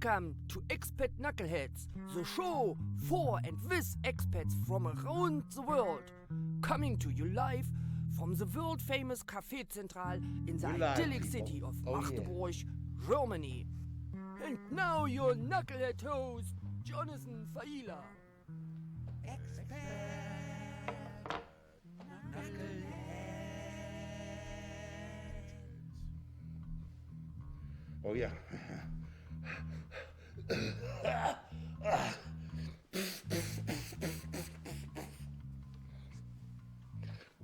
Welcome to Expat Knuckleheads, the show for and with expats from around the world. Coming to you live from the world-famous Café Central in the idyllic city of Magdeburg, Germany. And now your knucklehead host, Jonathan Failla. Expat Knuckleheads. Oh yeah.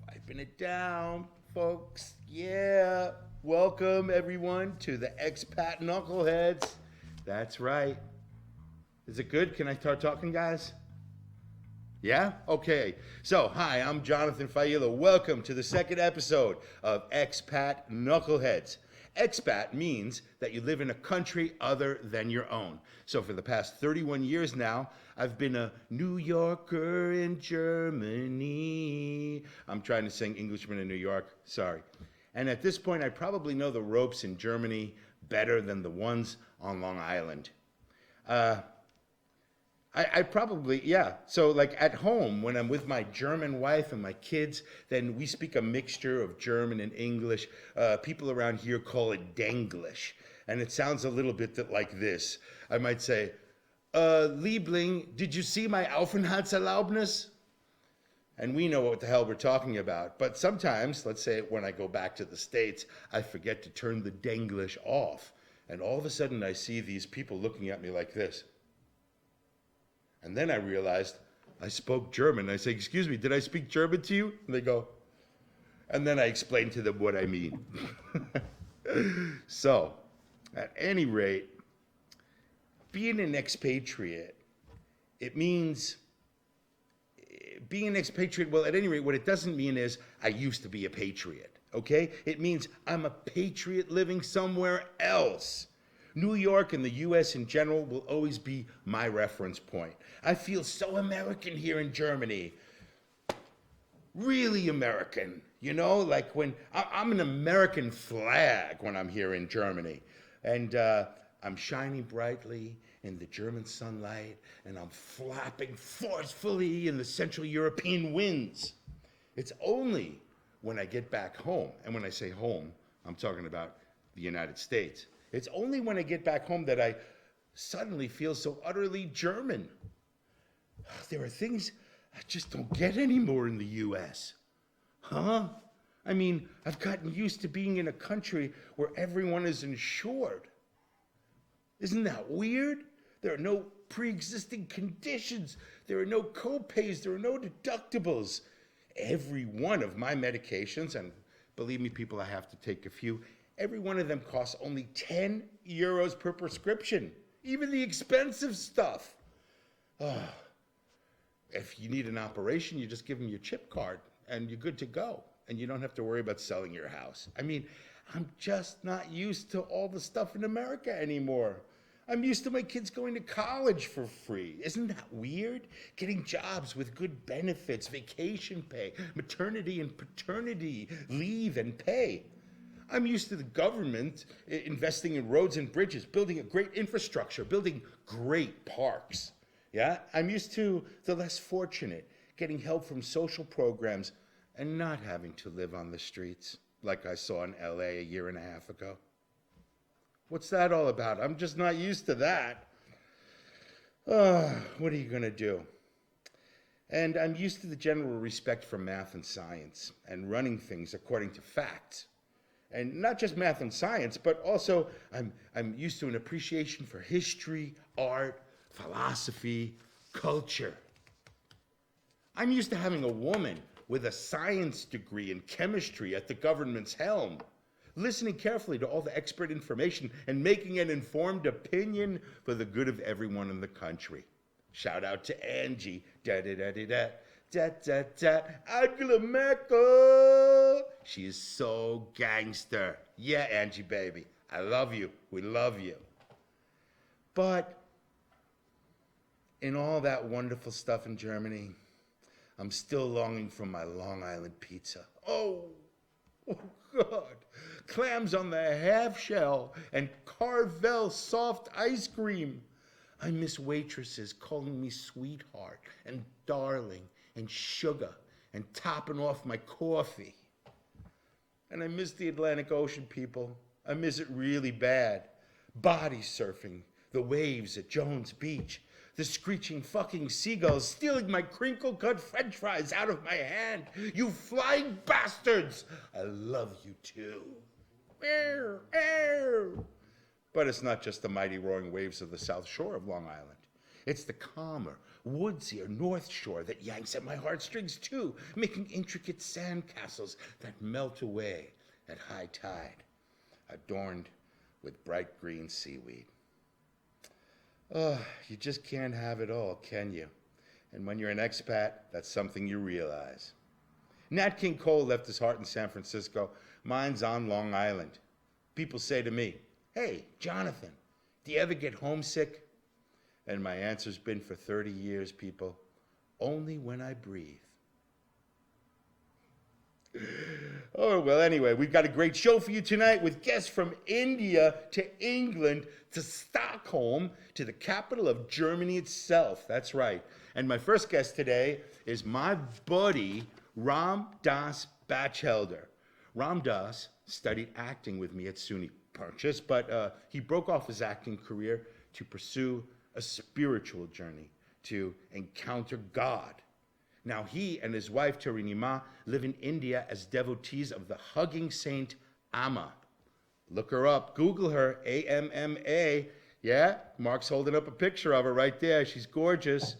Wiping it down, folks. Yeah. Welcome, everyone, to the Expat Knuckleheads. That's right. Is it good? Can I start talking, guys? Yeah? Okay. So, hi, I'm Jonathan Failla. Welcome to the second episode of Expat Knuckleheads. Expat means that you live in a country other than your own. So for the past 31 years now, I've been a New Yorker in Germany. I'm trying to sing Englishman in New York, sorry. And at this point, I probably know the ropes in Germany better than the ones on Long Island. I probably, yeah. So like at home, when I'm with my German wife and my kids, then we speak a mixture of German and English. People around here call it Denglish. And it sounds a little bit like this. I might say, Liebling, did you see my Aufenthaltserlaubnis? And we know what the hell we're talking about. But sometimes, let's say when I go back to the States, I forget to turn the Denglish off. And all of a sudden I see these people looking at me like this. And then I realized I spoke German. I say, excuse me, did I speak German to you? And they go, and then I explain to them what I mean. So, at any rate, being an expatriate, it means, being an expatriate, well, at any rate, what it doesn't mean is I used to be a patriot, okay? It means I'm a patriot living somewhere else. New York and the U.S. in general will always be my reference point. I feel so American here in Germany. Really American, you know? Like when I'm an American flag when I'm here in Germany. And I'm shining brightly in the German sunlight, and I'm flapping forcefully in the Central European winds. It's only when I get back home, and when I say home, I'm talking about the United States. It's only when I get back home that I suddenly feel so utterly German. There are things I just don't get anymore in the U.S. Huh? I mean, I've gotten used to being in a country where everyone is insured. Isn't that weird? There are no pre-existing conditions. There are no co-pays. There are no deductibles. Every one of my medications, and believe me, people, I have to take a few, every one of them costs only 10 euros per prescription, even the expensive stuff. If you need an operation, you just give them your chip card and you're good to go. And you don't have to worry about selling your house. I mean, I'm just not used to all the stuff in America anymore. I'm used to my kids going to college for free. Isn't that weird? Getting jobs with good benefits, vacation pay, maternity and paternity leave and pay. I'm used to the government investing in roads and bridges, building a great infrastructure, building great parks. Yeah, I'm used to the less fortunate, getting help from social programs and not having to live on the streets like I saw in LA a year and a half ago. What's that all about? I'm just not used to that. What are you gonna do? And I'm used to the general respect for math and science and running things according to facts. And not just math and science, but also I'm used to an appreciation for history, art, philosophy, culture. I'm used to having a woman with a science degree in chemistry at the government's helm, listening carefully to all the expert information and making an informed opinion for the good of everyone in the country. Shout out to Angie, Angela Merkel. She is so gangster. Yeah, Angie, baby. I love you. We love you. But in all that wonderful stuff in Germany, I'm still longing for my Long Island pizza. Oh God. clams on the half shell, and Carvel soft ice cream. I miss waitresses calling me sweetheart and darling and sugar and topping off my coffee. And I miss the Atlantic Ocean, people. I miss it really bad. Body surfing, the waves at Jones Beach, the screeching fucking seagulls stealing my crinkle-cut french fries out of my hand. You flying bastards! I love you too. But it's not just the mighty roaring waves of the South Shore of Long Island. It's the calmer, woodsier North Shore that yanks at my heartstrings too, making intricate sandcastles that melt away at high tide, adorned with bright green seaweed. Oh, you just can't have it all, can you? And when you're an expat, that's something you realize. Nat King Cole left his heart in San Francisco. Mine's on Long Island. People say to me, "Hey, Jonathan, do you ever get homesick?" And my answer's been for 30 years, people, only when I breathe. Oh, well, anyway, we've got a great show for you tonight with guests from India to England to Stockholm to the capital of Germany itself. That's right. And my first guest today is my buddy, Ram Das Batchelder. Ram Das studied acting with me at SUNY Purchase, but he broke off his acting career to pursue a spiritual journey, to encounter God. Now he and his wife Tarinima live in India as devotees of the hugging saint Amma. Look her up, Google her, A-M-M-A. Yeah, Mark's holding up a picture of her right there. She's gorgeous,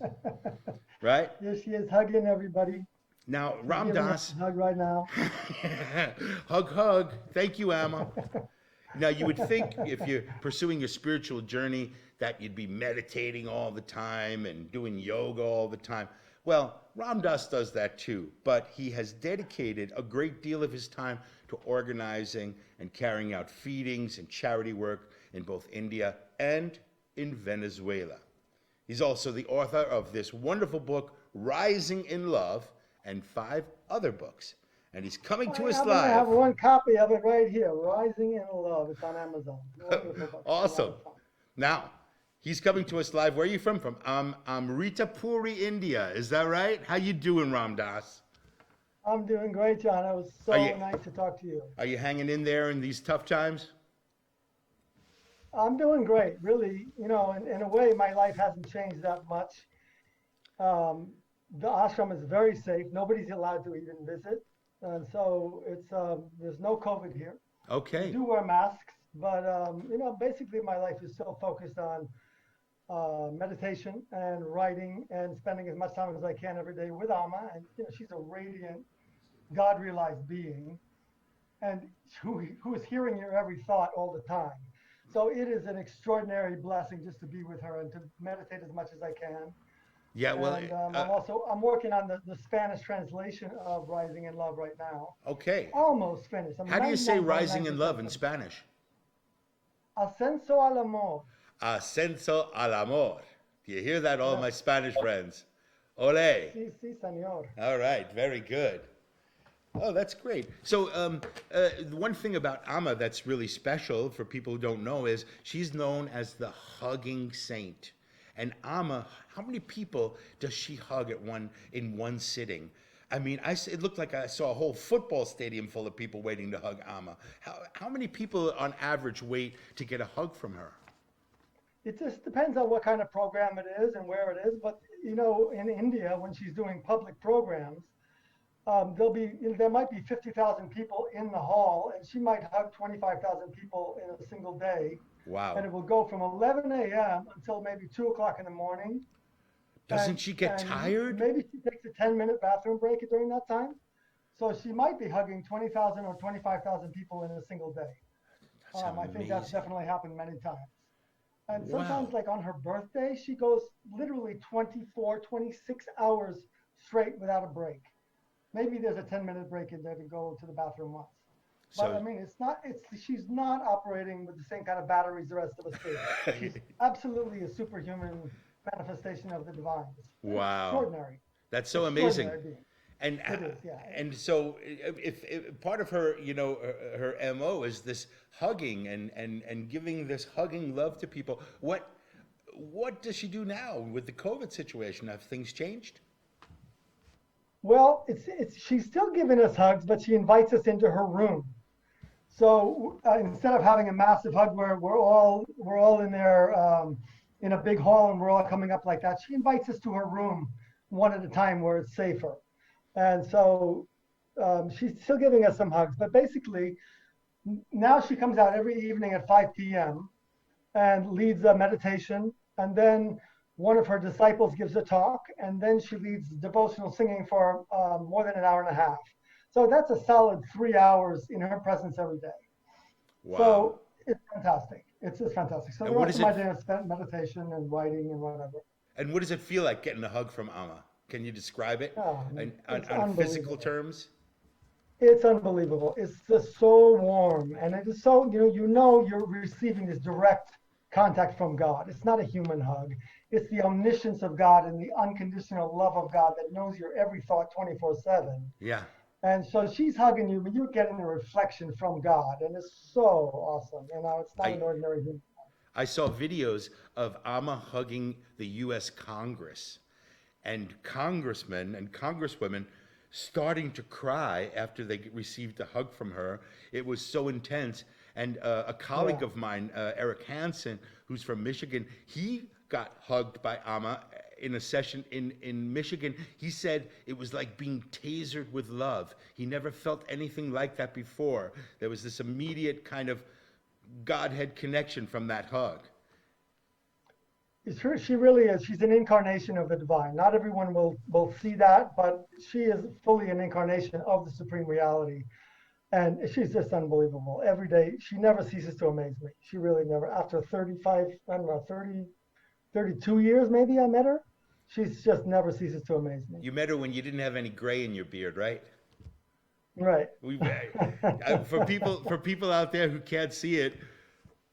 right? Yes, she is hugging everybody. Now, Ram Das. Hug right now. Hug. Thank you, Amma. Now, you would think if you're pursuing your spiritual journey that you'd be meditating all the time and doing yoga all the time. Well, Ram Das does that too, but he has dedicated a great deal of his time to organizing and carrying out feedings and charity work in both India and in Venezuela. He's also the author of this wonderful book, Rising in Love, and 5 other books. And he's coming to us live. I have one copy of it right here, Rising in Love. It's on Amazon. Awesome. Now, he's coming to us live. Where are you from? From Amritapuri, India. Is that right? How you doing, Ram Das? I'm doing great, John. It was so nice to talk to you. Are you hanging in there in these tough times? I'm doing great, really. You know, in a way, my life hasn't changed that much. The ashram is very safe. Nobody's allowed to even visit. And so it's there's no COVID here. Okay. We do wear masks, but you know, basically my life is so focused on meditation and writing and spending as much time as I can every day with Amma. And you know, she's a radiant, God-realized being, and who is hearing your every thought all the time. So it is an extraordinary blessing just to be with her and to meditate as much as I can. Yeah, well, and, I'm working on the Spanish translation of Rising in Love right now. Okay. Almost finished. How do you say Rising in Love in Spanish? Ascenso al amor. Ascenso al amor. Do you hear that, all my Spanish friends? Ole. Sí, señor. All right, very good. Oh, that's great. So one thing about Amma that's really special for people who don't know is she's known as the hugging saint. And Amma, how many people does she hug in one sitting? I mean, it looked like I saw a whole football stadium full of people waiting to hug Amma. How many people on average wait to get a hug from her? It just depends on what kind of program it is and where it is. But, you know, in India, when she's doing public programs, there might be 50,000 people in the hall, and she might hug 25,000 people in a single day. Wow. And it will go from 11 a.m. until maybe 2 o'clock in the morning. Doesn't she get tired? Maybe she takes a 10-minute bathroom break during that time. So she might be hugging 20,000 or 25,000 people in a single day. I think that's definitely happened many times. And sometimes, like on her birthday, she goes literally 24, 26 hours straight without a break. Maybe there's a 10-minute break in there to go to the bathroom once. But I mean, she's not operating with the same kind of batteries the rest of us do. She's absolutely a superhuman manifestation of the divine. It's wow. Extraordinary. That's so amazing. And It is, yeah. and so if part of her, her MO is this hugging and giving this hugging love to people. What does she do now with the COVID situation? Have things changed? Well, she's still giving us hugs, but she invites us into her room. So instead of having a massive hug where we're all in there in a big hall and we're all coming up like that, she invites us to her room one at a time where it's safer. And so she's still giving us some hugs, but basically now she comes out every evening at 5 p.m. and leads a meditation, and then one of her disciples gives a talk, and then she leads devotional singing for more than an hour and a half. So that's a solid 3 hours in her presence every day. Wow. So it's fantastic. It's just fantastic. So And the what rest is of my it- day is spent meditation and writing and whatever. And what does it feel like getting a hug from Amma? Can you describe it Oh, on it's physical unbelievable. terms? It's unbelievable. It's just so warm, and it is so you're receiving this direct contact from God. It's not a human hug. It's the omniscience of God and the unconditional love of God that knows your every thought 24/7. Yeah. And so she's hugging you, but you're getting a reflection from God, and it's so awesome. It's not an ordinary human. I saw videos of Amma hugging the U.S. Congress and congressmen and congresswomen starting to cry after they received a hug from her. It was so intense. And a colleague of mine, Eric Hansen, who's from Michigan, he got hugged by Amma in a session in Michigan. He said it was like being tasered with love. He never felt anything like that before. There was this immediate kind of Godhead connection from that hug. It's true. She really is. She's an incarnation of the divine. Not everyone will see that, but she is fully an incarnation of the supreme reality. And she's just unbelievable. Every day, she never ceases to amaze me. She really never. After 32 years maybe I met her, she's just never ceases to amaze me. You met her when you didn't have any gray in your beard, right? Right. For people out there who can't see it,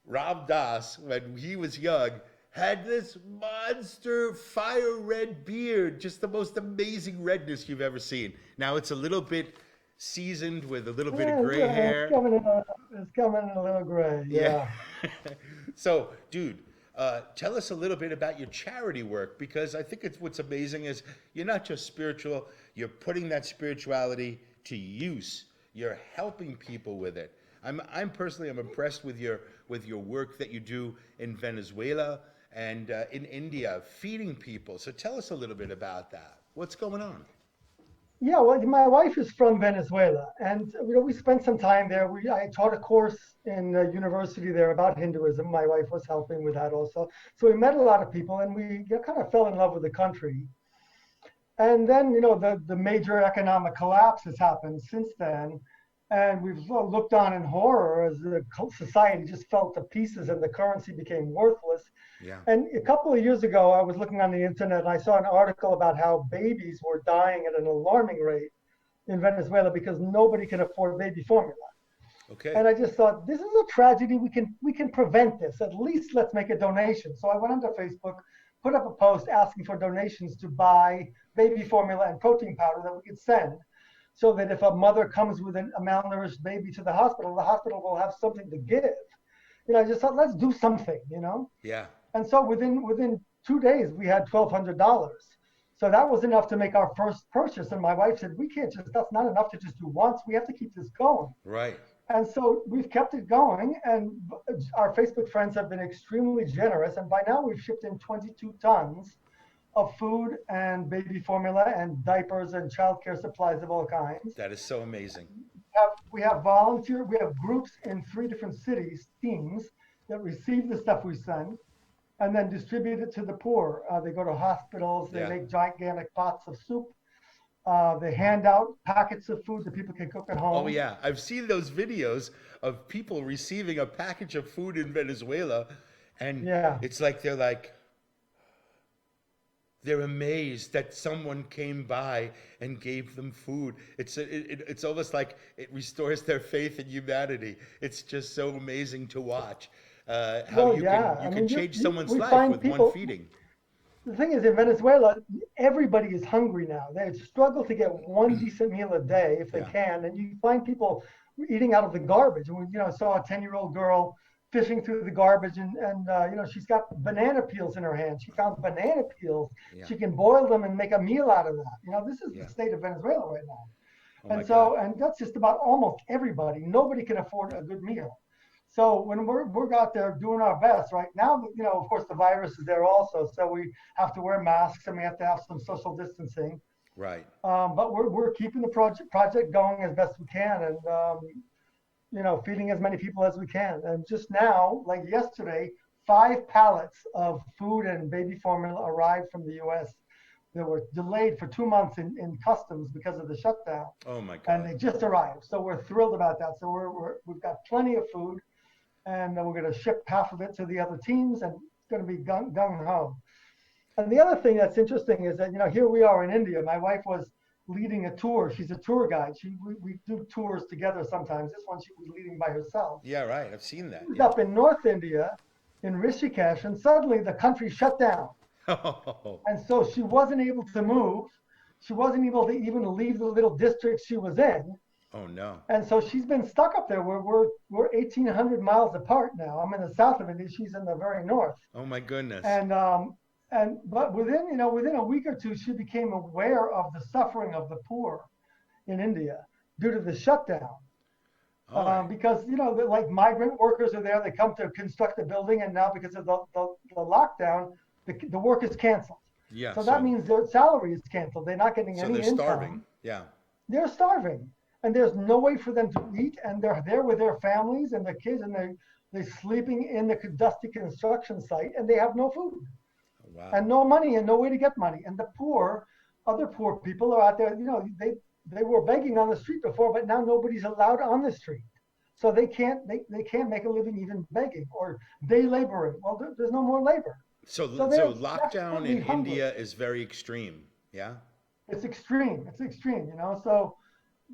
Rob Das, when he was young, had this monster fire red beard, just the most amazing redness you've ever seen. Now it's a little bit seasoned with a little bit of gray hair. It's coming in a little gray. Yeah. So, dude, tell us a little bit about your charity work, because I think what's amazing is you're not just spiritual, you're putting that spirituality to use. You're helping people with it. I'm personally impressed with your work that you do in Venezuela and in India, feeding people. So tell us a little bit about that. What's going on? Yeah, well, my wife is from Venezuela, and we spent some time there. I taught a course in university there about Hinduism. My wife was helping with that also. So we met a lot of people, and we kind of fell in love with the country. And then, the major economic collapse has happened since then, and we've looked on in horror as the society just fell to pieces and the currency became worthless. Yeah. And a couple of years ago, I was looking on the internet and I saw an article about how babies were dying at an alarming rate in Venezuela because nobody can afford baby formula. Okay. And I just thought, this is a tragedy. We can prevent this. At least let's make a donation. So I went onto Facebook, put up a post asking for donations to buy baby formula and protein powder that we could send, so that if a mother comes with a malnourished baby to the hospital will have something to give. I just thought, let's do something, Yeah. And so within 2 days, we had $1,200. So that was enough to make our first purchase. And my wife said, that's not enough to just do once. We have to keep this going. Right. And so we've kept it going. And our Facebook friends have been extremely generous. And by now we've shipped in 22 tons of food and baby formula and diapers and childcare supplies of all kinds. That is so amazing. We have groups in 3 different cities, teams, that receive the stuff we send and then distribute it to the poor. They go to hospitals, they make gigantic pots of soup. They hand out packets of food that people can cook at home. Oh, yeah. I've seen those videos of people receiving a package of food in Venezuela, and it's like they're amazed that someone came by and gave them food. It's almost like it restores their faith in humanity. It's just so amazing to watch how you can change someone's life with one feeding. the thing is, in Venezuela, everybody is hungry now. They struggle to get one decent meal a day if they can, and you find people eating out of the garbage. And we, saw a 10-year-old girl fishing through the garbage, and she's got banana peels in her hand. She found banana peels. Yeah. She can boil them and make a meal out of that. This is the state of Venezuela right now. Oh and that's just about almost everybody. Nobody can afford a good meal. So when we're out there doing our best right now, of course the virus is there also, so we have to wear masks and we have to have some social distancing. Right. But we're keeping the project going as best we can, and feeding as many people as we can. And just now, like yesterday, 5 pallets of food and baby formula arrived from the U.S. They were delayed for 2 months in customs because of the shutdown. Oh my God! And they just arrived, so we're thrilled about that. So we've got plenty of food. And we're going to ship half of it to the other teams, and it's going to be gung-ho. And the other thing that's interesting is that, here we are in India. My wife was leading a tour. She's a tour guide. We do tours together sometimes. This one she was leading by herself. Yeah, right. I've seen that. She was up in North India, in Rishikesh, and suddenly the country shut down. Oh. And so she wasn't able to move. She wasn't able to even leave the little district she was in. Oh no! And so she's been stuck up there. We're 1,800 miles apart now. I'm in the south of India. She's in the very north. Oh my goodness! But within a week or two, she became aware of the suffering of the poor in India due to the shutdown. Because like migrant workers are there. They come to construct a building, and now because of the lockdown, the work is canceled. Yeah. So that means their salary is canceled. They're not getting any income. So they're starving. Yeah. They're starving. And there's no way for them to eat, and they're there with their families and their kids, and they're sleeping in the dusty construction site, and they have no food. Wow. And no money and no way to get money. And the other poor people are out there, they were begging on the street before, but now nobody's allowed on the street. So they can't make a living even begging or day laboring. Well, there's no more labor. So lockdown in India is very extreme, yeah? It's extreme, so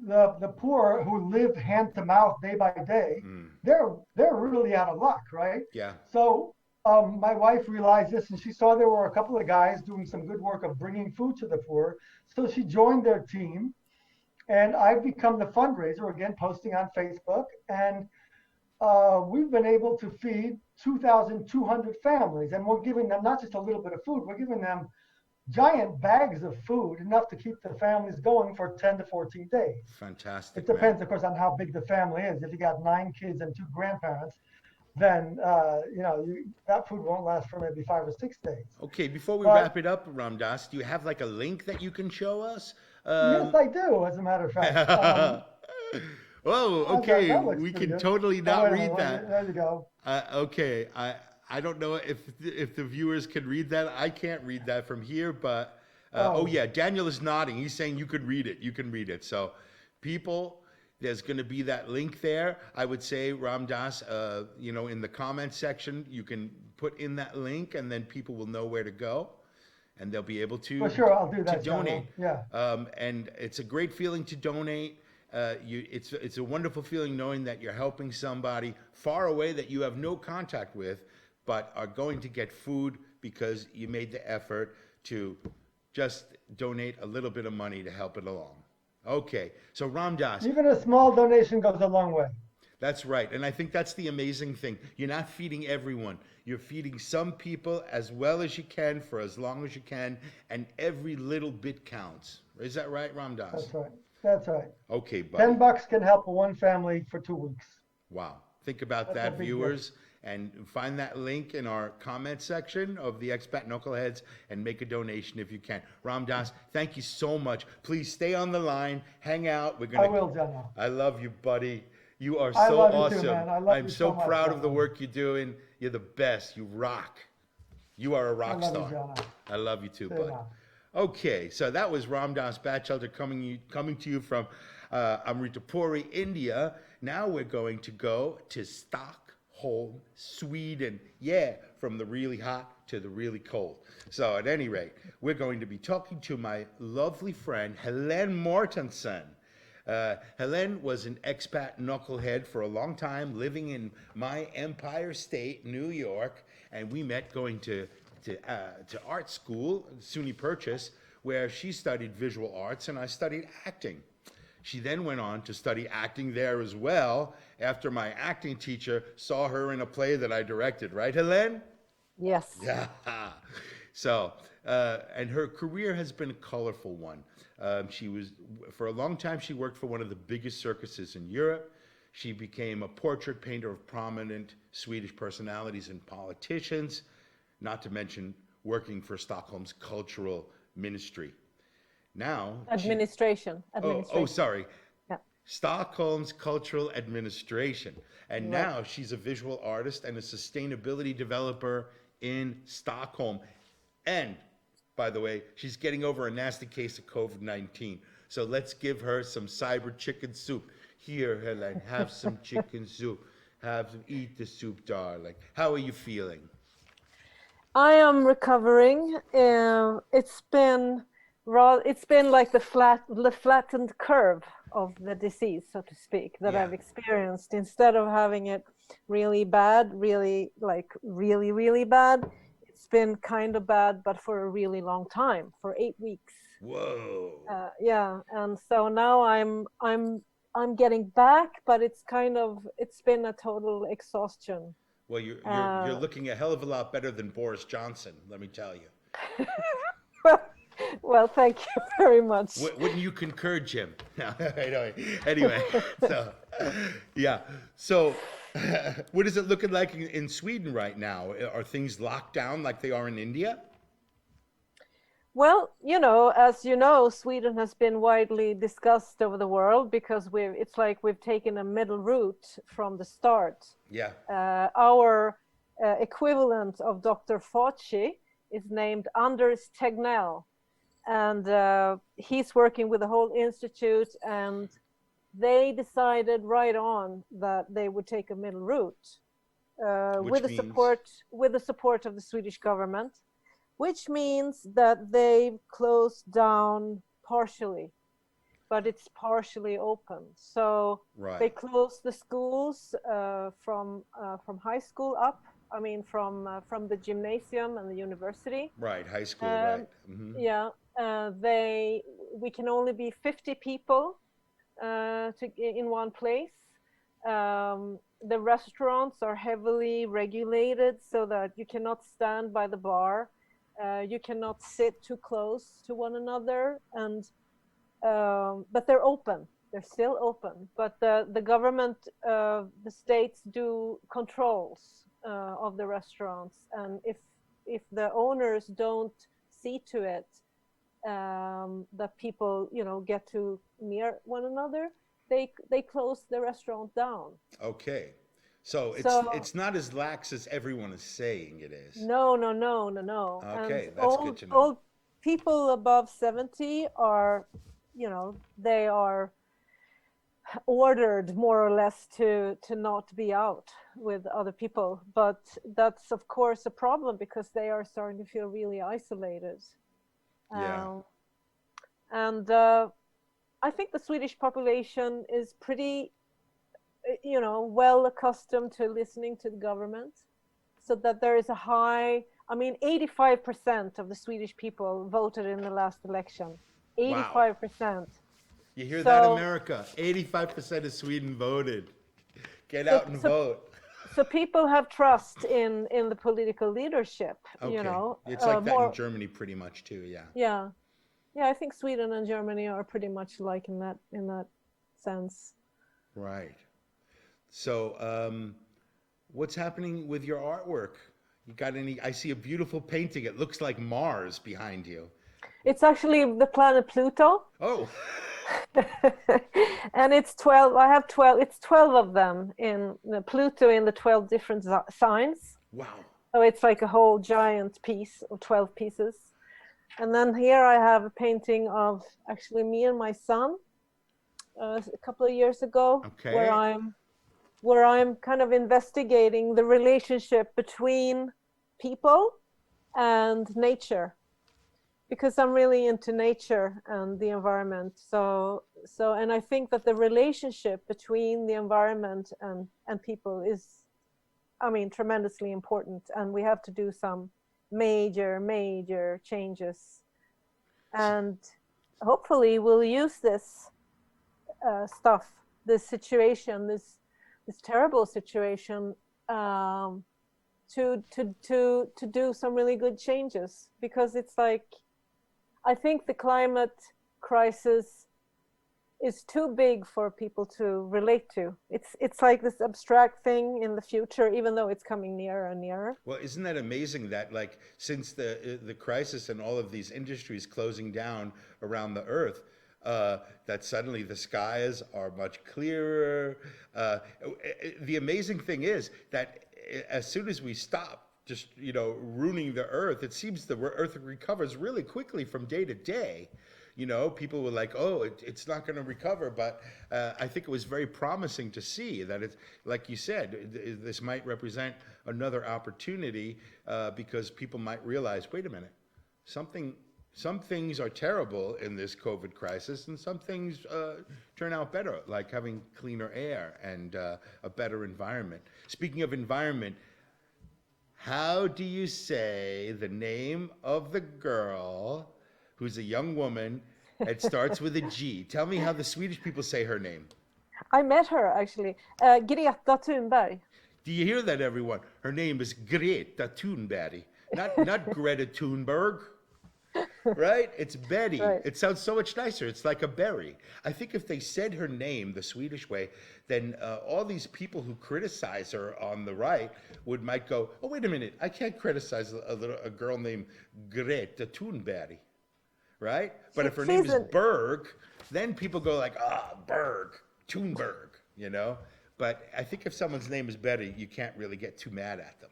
the poor who live hand to mouth day by day, they're really out of luck, right? Yeah. So my wife realized this, and she saw there were a couple of guys doing some good work of bringing food to the poor. So she joined their team, and I've become the fundraiser, again, posting on Facebook. And we've been able to feed 2,200 families, and we're giving them not just a little bit of food, we're giving them giant bags of food, enough to keep the families going for 10 to 14 days. Fantastic. It depends, of course, on how big the family is. If you got 9 kids and 2 grandparents, then that food won't last for maybe 5 or 6 days. Okay, before we wrap it up, Ramdas, do you have like a link that you can show us? Yes, I do, as a matter of fact. Oh, okay. We can totally not read that. There you go. Okay, I don't know if the viewers can read that. I can't read that from here, but yeah, Daniel is nodding. He's saying you could read it. You can read it. So, people, there's going to be that link there. I would say, Ramdas, in the comment section, you can put in that link, and then people will know where to go, and they'll be able to. For sure, I'll do that. To donate. Yeah. And it's a great feeling to donate. It's a wonderful feeling knowing that you're helping somebody far away that you have no contact with, but are going to get food because you made the effort to just donate a little bit of money to help it along. Okay, so Ramdas. Even a small donation goes a long way. That's right, and I think that's the amazing thing. You're not feeding everyone. You're feeding some people as well as you can for as long as you can, and every little bit counts. Is that right, Ramdas? That's right. That's right. Okay, buddy. $10 can help one family for 2 weeks. Wow. Think about that, viewers. And find that link in our comment section of the Expat Knuckleheads and make a donation if you can. Ramdas, thank you so much. Please stay on the line. Hang out. I will, Jenna. I love you, buddy. You are so awesome. You too, man. I love I'm you so much, proud Jenna. of the work you're doing. You're the best. You rock. You are a rock star. You, I love you too, Stay bud. now. Okay, so that was Ramdas Batchelder coming to you from Amritapuri, India. Now we're going to go to Stockholm, Sweden. Yeah, from the really hot to the really cold. So at any rate, we're going to be talking to my lovely friend, Helen Mortensen. Helen was an expat knucklehead for a long time, living in my Empire State, New York, and we met going to to art school, SUNY Purchase, where she studied visual arts and I studied acting. She then went on to study acting there as well after my acting teacher saw her in a play that I directed, right, Helen? Yes. Yeah. So, and her career has been a colorful one. For a long time, she worked for one of the biggest circuses in Europe. She became a portrait painter of prominent Swedish personalities and politicians, not to mention working for Stockholm's cultural ministry. Now, Administration. Sorry. Yeah. Stockholm's Cultural Administration. And now she's a visual artist and a sustainability developer in Stockholm. And, by the way, she's getting over a nasty case of COVID-19. So let's give her some cyber chicken soup. Here, Helen, have some chicken soup. Eat the soup, darling. How are you feeling? I am recovering. It's been like the flattened curve of the disease, so to speak, that I've experienced. Instead of having it really bad, really bad, it's been kind of bad, but for a really long time, for 8 weeks. Whoa. And so now I'm getting back, but it's been a total exhaustion. Well, you're looking a hell of a lot better than Boris Johnson, let me tell you. Well, thank you very much. Wouldn't you concur, Jim? No, anyway, so, yeah. So, what is it looking like in Sweden right now? Are things locked down like they are in India? Well, as you know, Sweden has been widely discussed over the world because it's like we've taken a middle route from the start. Yeah. Our equivalent of Dr. Fauci is named Anders Tegnell. And he's working with the whole institute, and they decided right on that they would take a middle route with the support of the Swedish government, which means that they've closed down partially, but it's partially open. So they closed the schools from high school up. I mean, from the gymnasium and the university. Right, high school, right. Mm-hmm. Yeah. We can only be 50 people in one place. The restaurants are heavily regulated so that you cannot stand by the bar. You cannot sit too close to one another, but they're open. They're still open. But the government, the states do controls of the restaurants, and if the owners don't see to it that people, get too near one another, they close the restaurant down. Okay. So it's not as lax as everyone is saying it is. No. Okay, and that's good to know. Old people above 70 are, they are ordered more or less to not be out with other people. But that's of course a problem because they are starting to feel really isolated. Yeah. And I think the Swedish population is pretty, well accustomed to listening to the government, so that there is a high, 85% of the Swedish people voted in the last election. 85%. Wow. You hear that, America? 85% of Sweden voted. Get out and vote. So people have trust in the political leadership, Okay. It's like that in Germany pretty much too, yeah. Yeah, I think Sweden and Germany are pretty much like in that sense. Right. So, what's happening with your artwork? You got any? I see a beautiful painting. It looks like Mars behind you. It's actually the planet Pluto. Oh. And it's 12. I have 12. It's 12 of them in Pluto in the 12 different signs. Wow. So it's like a whole giant piece of 12 pieces. And then here I have a painting of actually me and my son a couple of years ago, okay. where I'm kind of investigating the relationship between people and nature, because I'm really into nature and the environment. So and I think that the relationship between the environment and people is, tremendously important, and we have to do some major changes. And hopefully we'll use this stuff, this situation, this terrible situation, to do some really good changes. Because it's like, I think the climate crisis is too big for people to relate to. It's like this abstract thing in the future, even though it's coming nearer and nearer. Well, isn't that amazing that, like, since the crisis and all of these industries closing down around the earth, that suddenly the skies are much clearer. The amazing thing is that as soon as we stop just, ruining the earth, it seems the earth recovers really quickly from day to day. People were like, oh, it's not going to recover. But I think it was very promising to see that it's, like you said, this might represent another opportunity because people might realize, wait a minute, some things are terrible in this COVID crisis and some things turn out better, like having cleaner air and a better environment. Speaking of environment, how do you say the name of the girl who's a young woman? It starts with a G. Tell me how the Swedish people say her name. I met her, actually. Greta Thunberg. Do you hear that, everyone? Her name is Greta Thunberg, not Greta Thunberg. Right? It's Betty. Right. It sounds so much nicer. It's like a berry. I think if they said her name the Swedish way, then all these people who criticize her on the right might go, oh, wait a minute, I can't criticize a girl named Greta Thunberg. Right? But if her name is Berg, then people go like, Berg, Thunberg, But I think if someone's name is Betty, you can't really get too mad at them.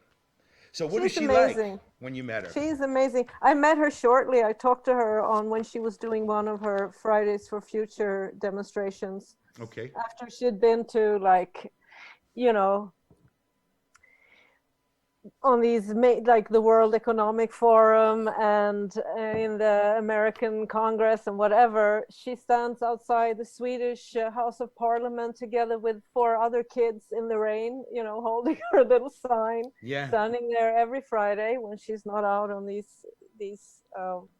So what is she amazing. Like when you met her? She's amazing. I met her shortly. I talked to her on when she was doing one of her Fridays for Future demonstrations. Okay. After she'd been to, like, on these, like the World Economic Forum and in the American Congress and whatever, she stands outside the Swedish House of Parliament together with 4 other kids in the rain, holding her little sign, standing there every Friday when she's not out on these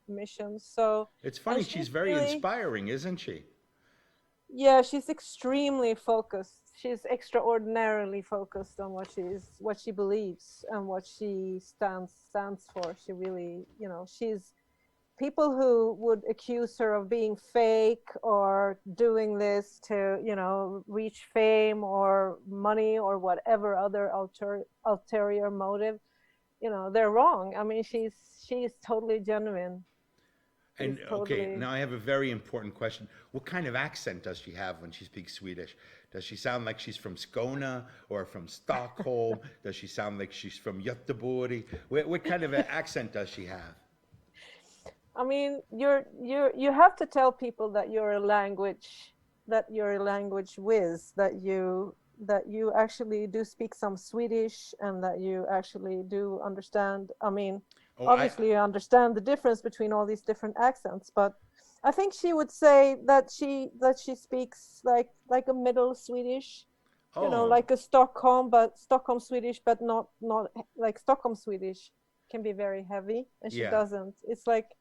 missions. So it's funny, she's very really inspiring, isn't she? Yeah, she's extremely focused. She's extraordinarily focused on what she believes and what she stands for. She really, she's, people who would accuse her of being fake or doing this to, reach fame or money or whatever other ulterior motive, they're wrong. I mean, she's totally genuine. And okay, now I have a very important question. What kind of accent does she have when she speaks Swedish? Does she sound like she's from Skåne or from Stockholm? Does she sound like she's from Göteborg? What kind of an accent does she have? I mean, you have to tell people that you're a language whiz, that you actually do speak some Swedish and that you actually do understand. I mean, obviously you understand the difference between all these different accents, but I think she would say that she speaks like a middle Swedish, like a Stockholm Swedish, but not like Stockholm Swedish can be very heavy, and she doesn't. It's like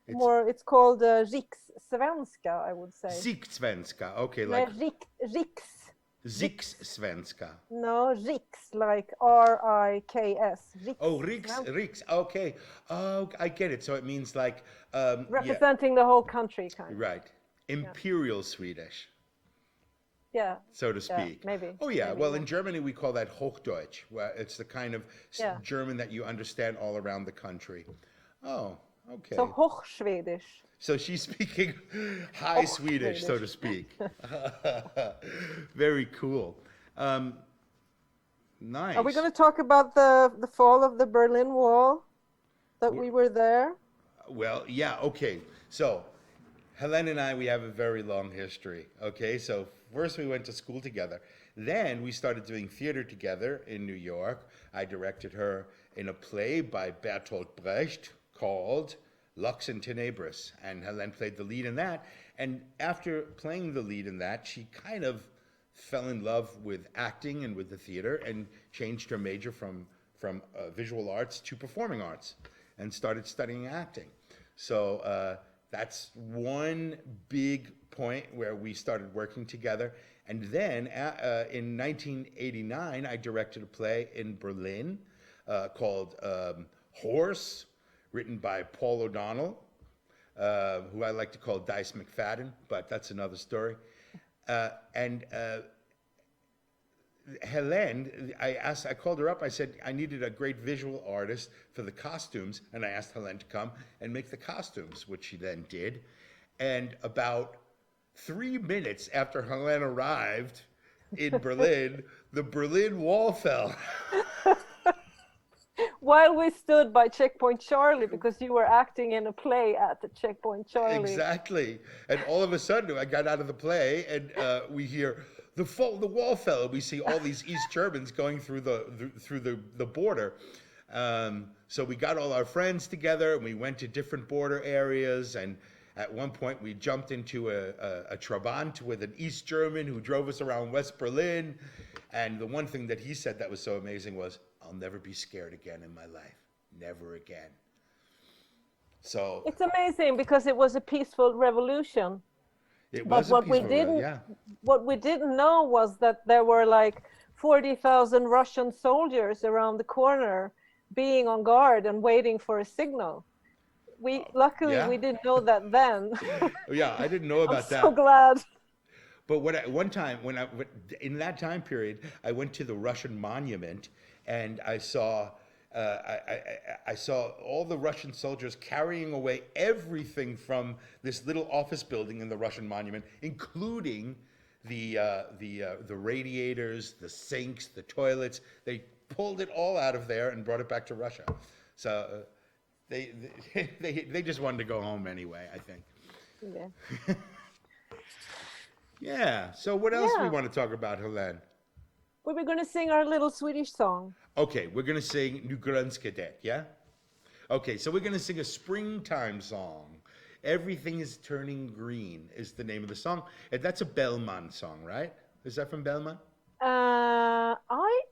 it's called rikssvenska, I would say. Rikssvenska, okay, like Rikssvenska. Rikssvenska. No, riks, like R-I-K-S. Riks, okay. Oh, I get it. So it means like... representing the whole country, kind of. Right. Imperial Swedish. Yeah. So to speak. Yeah, maybe. Oh, yeah. Maybe, well, in Germany, we call that Hochdeutsch. Where it's the kind of German that you understand all around the country. Oh, okay. So Hochschwedish. So she's speaking high Swedish, so to speak. Very cool. Nice. Are we going to talk about the fall of the Berlin Wall? That we were there? Well, yeah, okay. So Helen and I, we have a very long history. Okay, so first we went to school together. Then we started doing theater together in New York. I directed her in a play by Bertolt Brecht called Lux in Tenebris, and Helen played the lead in that. And after playing the lead in that, she kind of fell in love with acting and with the theater and changed her major from visual arts to performing arts. and started studying acting. So that's one big point where we started working together. And then in 1989, I directed a play in Berlin called Horse, written by Paul O'Donnell, who I like to call Dice McFadden, but that's another story. And Helen, I called her up. I said I needed a great visual artist for the costumes, and I asked Helen to come and make the costumes, which she then did. And about 3 minutes after Helen arrived in Berlin, the Berlin Wall fell. While we stood by Checkpoint Charlie, because you were acting in a play at the Checkpoint Charlie. Exactly. And all of a sudden, I got out of the play, and we hear the wall fell. And we see all these East Germans going through the border. So we got all our friends together, and we went to different border areas. And at one point, we jumped into a Trabant with an East German who drove us around West Berlin. And the one thing that he said that was so amazing was, "I'll never be scared again in my life. Never again." So it's amazing because it was a peaceful revolution. It but was what a peaceful, what we didn't know was that there were like 40,000 Russian soldiers around the corner being on guard and waiting for a signal. Luckily we didn't know that then. Yeah, I didn't know about that. I'm so glad. But in that time period, I went to the Russian monument, and I saw all the Russian soldiers carrying away everything from this little office building in the Russian monument, including the radiators, the sinks, the toilets. They pulled it all out of there and brought it back to Russia. So they just wanted to go home anyway, I think. Yeah. Yeah. So what else do we want to talk about, Helen? Well, we're going to sing our little Swedish song. Okay, we're going to sing Nu grönska det, yeah? Okay, so we're going to sing a springtime song. Everything is Turning Green is the name of the song. And that's a Bellman song, right? Is that from Bellman? I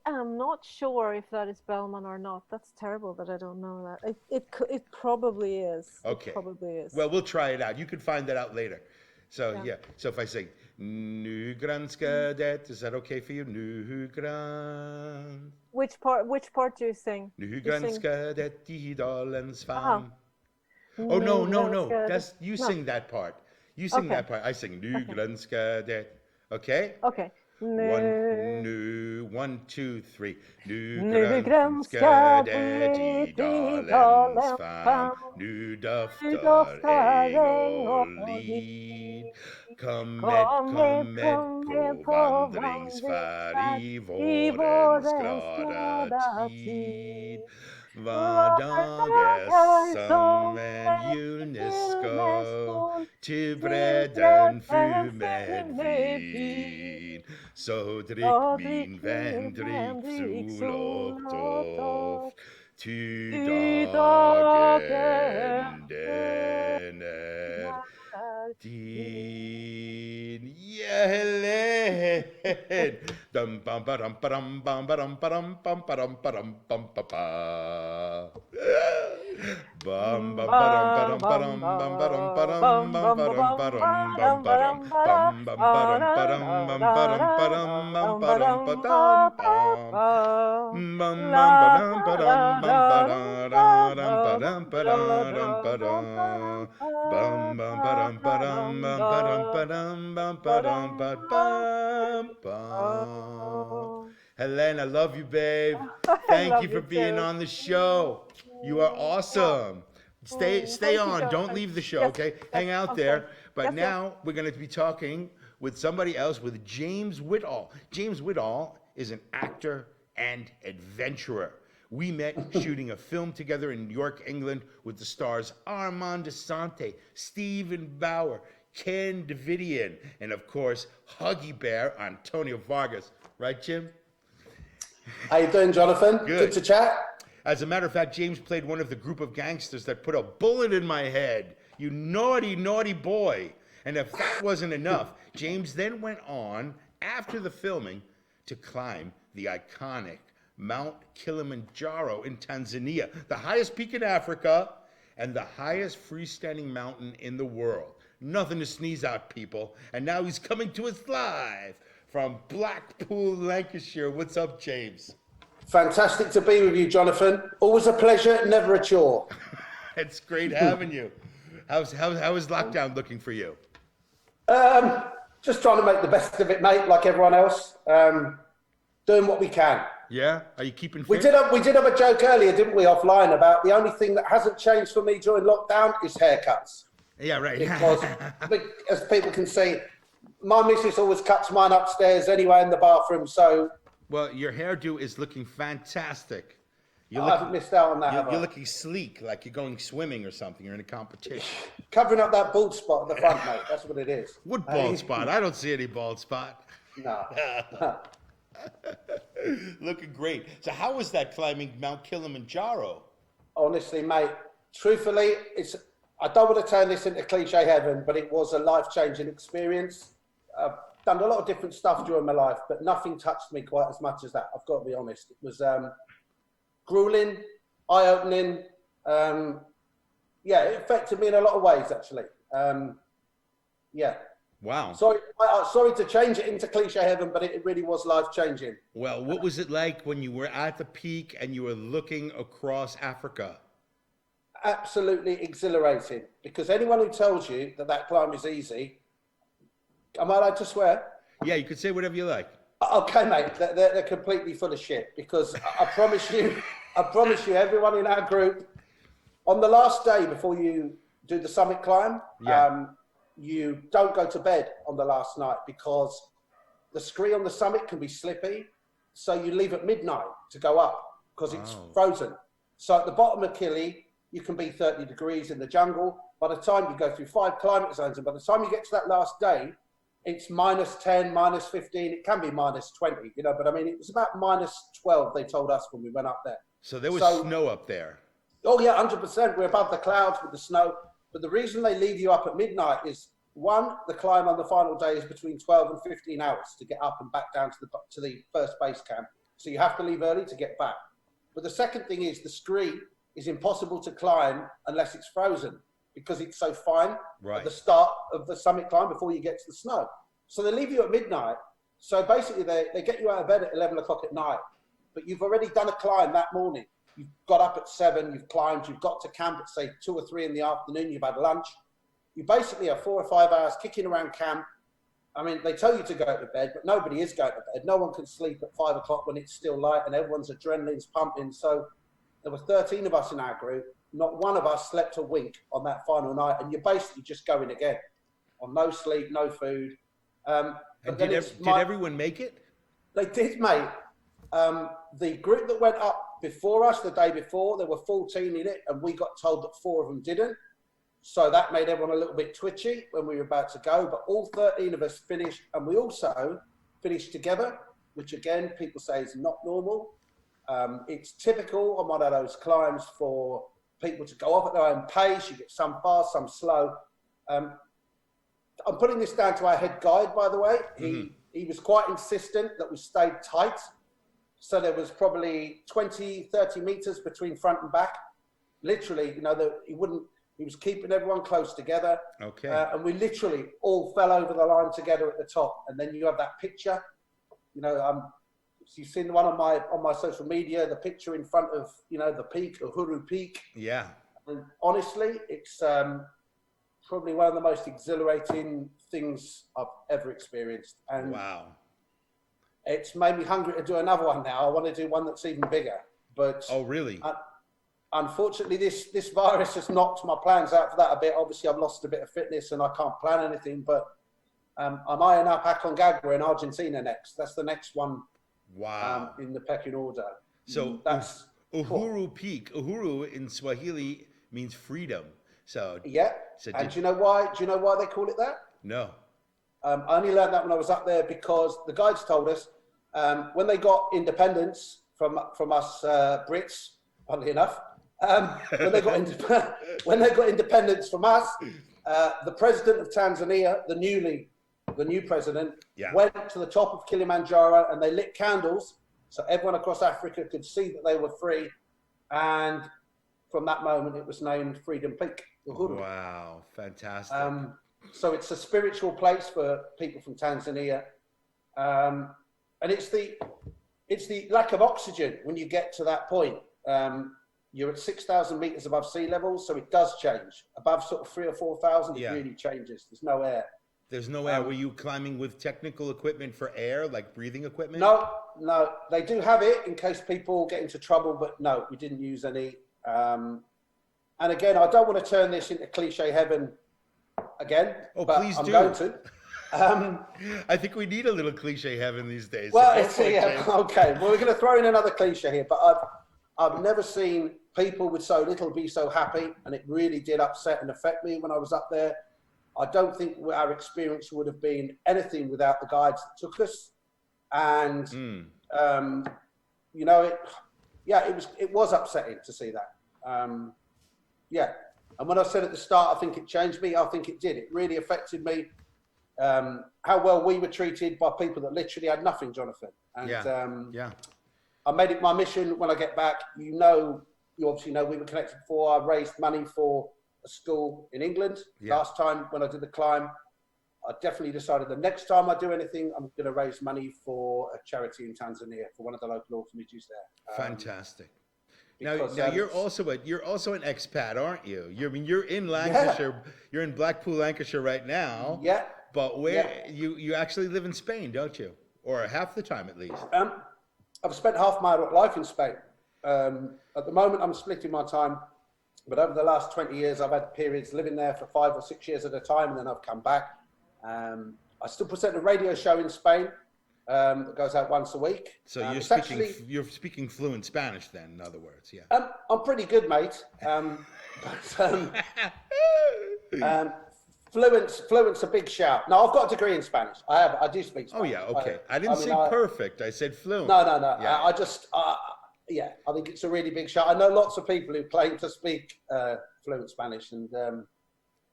am not sure if that is Bellman or not. That's terrible that I don't know that. It probably is. Okay. It probably is. Well, we'll try it out. You can find that out later. So, yeah. So if I sing Nu grönska det, is that okay for you? Nu grön. Which part do you sing? Nu grönska det I dalens famn. Oh, no. That's you sing that part. You sing that part. I sing Nu grönska det. Okay? Okay. One, two, three. Nu grönska det I dalens famn. Nu doftar äng och lid. Kom med på vandringsfärd I vårens glada tid. Var dag som en julnässkål, ty bredden fru med vin. Så drick min vän, drick sol och doft, ty dagen den är din. Helen! Dum bum ba dum ba dum bum ba dum ba dum bum ba dum ba dum bum ba ba. Bum bum ba dum ba dum ba dum ba dum bum ba dum ba dum bum ba dum bum bum ba dum ba dum bum ba dum ba dum bum ba dum ba dum bum bum ba dum ba dum ba dum ba dum ba dum bum bum ba dum ba dum ba dum ba dum ba dum. Helen, I love you, babe. Thank you for being on the show. You are awesome. Stay on. Don't leave the show, okay? Hang out there. But now we're going to be talking with somebody else, with James Whittall. James Whittall is an actor and adventurer. We met shooting a film together in York, England, with the stars Armand Asante, Stephen Bauer, Ken Davidian, and of course, Huggy Bear Antonio Vargas. Right, Jim? How you doing, Jonathan? Good to chat. As a matter of fact, James played one of the group of gangsters that put a bullet in my head. You naughty, naughty boy. And if that wasn't enough, James then went on, after the filming, to climb the iconic Mount Kilimanjaro in Tanzania, the highest peak in Africa and the highest freestanding mountain in the world. Nothing to sneeze at, people. And now he's coming to us live from Blackpool, Lancashire. What's up, James? Fantastic to be with you, Jonathan. Always a pleasure, never a chore. It's great having you. How is lockdown looking for you? Just trying to make the best of it, mate, like everyone else. Doing what we can. Yeah? Are you keeping fit? We did have a joke earlier, didn't we, offline, about the only thing that hasn't changed for me during lockdown is haircuts. Yeah, right. Because, as people can see, my missus always cuts mine upstairs anyway in the bathroom, so... Well, your hairdo is looking fantastic. I haven't missed out on that, You're looking sleek, like you're going swimming or something. You're in a competition. Covering up that bald spot at the front, mate. That's what it is. What bald spot? I don't see any bald spot. No. Looking great. So how was that climbing Mount Kilimanjaro? Honestly, mate, truthfully, I don't want to turn this into cliche heaven, but it was a life-changing experience. I've done a lot of different stuff during my life, but nothing touched me quite as much as that. I've got to be honest. It was grueling, eye-opening. It affected me in a lot of ways, actually. Wow. Sorry to change it into cliche heaven, but it really was life-changing. Well, what was it like when you were at the peak and you were looking across Africa? Absolutely exhilarating, because anyone who tells you that climb is easy, am I allowed to swear? Yeah, you could say whatever you like. Okay, mate, they're completely full of shit, because I promise you, everyone in our group, on the last day before you do the summit climb, you don't go to bed on the last night, because the scree on the summit can be slippy, so you leave at midnight to go up, because it's frozen. So at the bottom of Kili, you can be 30 degrees in the jungle. By the time you go through 5 climate zones, and by the time you get to that last day, it's -10, -15, it can be -20, but I mean, it was about -12, they told us when we went up there. So there was snow up there. Oh yeah, 100%. We're above the clouds with the snow. But the reason they leave you up at midnight is, one, the climb on the final day is between 12 and 15 hours to get up and back down to the first base camp. So you have to leave early to get back. But the second thing is the scree is impossible to climb unless it's frozen, because it's so fine at the start of the summit climb before you get to the snow. So they leave you at midnight. So basically they get you out of bed at 11 o'clock at night, but you've already done a climb that morning. You've got up at 7, you've climbed, you've got to camp at say 2 or 3 in the afternoon, you've had lunch. You basically have 4 or 5 hours kicking around camp. I mean, they tell you to go to bed, but nobody is going to bed. No one can sleep at 5 o'clock when it's still light and everyone's adrenaline's pumping. So there were 13 of us in our group. Not one of us slept a wink on that final night, and you're basically just going again on no sleep, no food. And did everyone make it? They did, mate. The group that went up before us the day before, there were 14 in it, and we got told that 4 of them didn't. So that made everyone a little bit twitchy when we were about to go. But all 13 of us finished, and we also finished together, which again, people say is not normal. It's typical on one of those climbs for people to go off at their own pace. You get some fast, some slow. I'm putting this down to our head guide, by the way. He was quite insistent that we stayed tight. So there was probably 20, 30 meters between front and back. Literally, he was keeping everyone close together. Okay. And we literally all fell over the line together at the top. And then you have that picture, you've seen the one on my social media, the picture in front of, the peak, Uhuru Peak. Yeah. And honestly, it's probably one of the most exhilarating things I've ever experienced. And wow. It's made me hungry to do another one now. I want to do one that's even bigger. But oh, really? Unfortunately, this virus has knocked my plans out for that a bit. Obviously, I've lost a bit of fitness and I can't plan anything. But I'm eyeing up Aconcagua in Argentina next. That's the next one. Wow. In the pecking order. So that's Uhuru Peak. Uhuru in Swahili means freedom. So yeah. And do you know why? Do you know why they call it that? No. I only learned that when I was up there, because the guides told us when they got independence from us Brits, funnily enough, when they got independence from us, the president of Tanzania, the new president, went to the top of Kilimanjaro and they lit candles So everyone across Africa could see that they were free. And from that moment, it was named Freedom Peak. Uhuru. Wow, fantastic. So it's a spiritual place for people from Tanzania. And it's the lack of oxygen when you get to that point. You're at 6,000 meters above sea level, so it does change. Above sort of 3,000 or 4,000, it really changes. There's no air. There's no air. Were you climbing with technical equipment for air, like breathing equipment? No. They do have it in case people get into trouble, but no, we didn't use any. And again, I don't want to turn this into cliche heaven again. Oh, but please I'm do. Going to. I think we need a little cliche heaven these days. Well, okay. Well, we're going to throw in another cliche here, but I've never seen people with so little be so happy, and it really did upset and affect me when I was up there. I don't think our experience would have been anything without the guides that took us. And, you know, it was upsetting to see that. And when I said at the start, I think it changed me, I think it did. It really affected me. How well we were treated by people that literally had nothing, Jonathan. And I made it my mission when I get back. You obviously know we were connected before. I raised money for a school in England last time when I did the climb. I definitely decided the next time I do anything, I'm going to raise money for a charity in Tanzania for one of the local orphanages there. Fantastic. Now you're also an expat, aren't you? You're in Lancashire. Yeah. You're in Blackpool, Lancashire right now. Yeah. But you actually live in Spain, don't you? Or half the time at least. I've spent half my life in Spain. At the moment, I'm splitting my time. But over the last 20 years, I've had periods living there for 5 or 6 years at a time, and then I've come back. I still present a radio show in Spain that goes out once a week. So you're speaking fluent Spanish then, in other words, yeah. I'm pretty good, mate. Fluent's a big shout. No, I've got a degree in Spanish. I do speak Spanish. Oh yeah, okay. I didn't say perfect. I said fluent. No. Yeah. I think it's a really big shout. I know lots of people who claim to speak fluent Spanish, and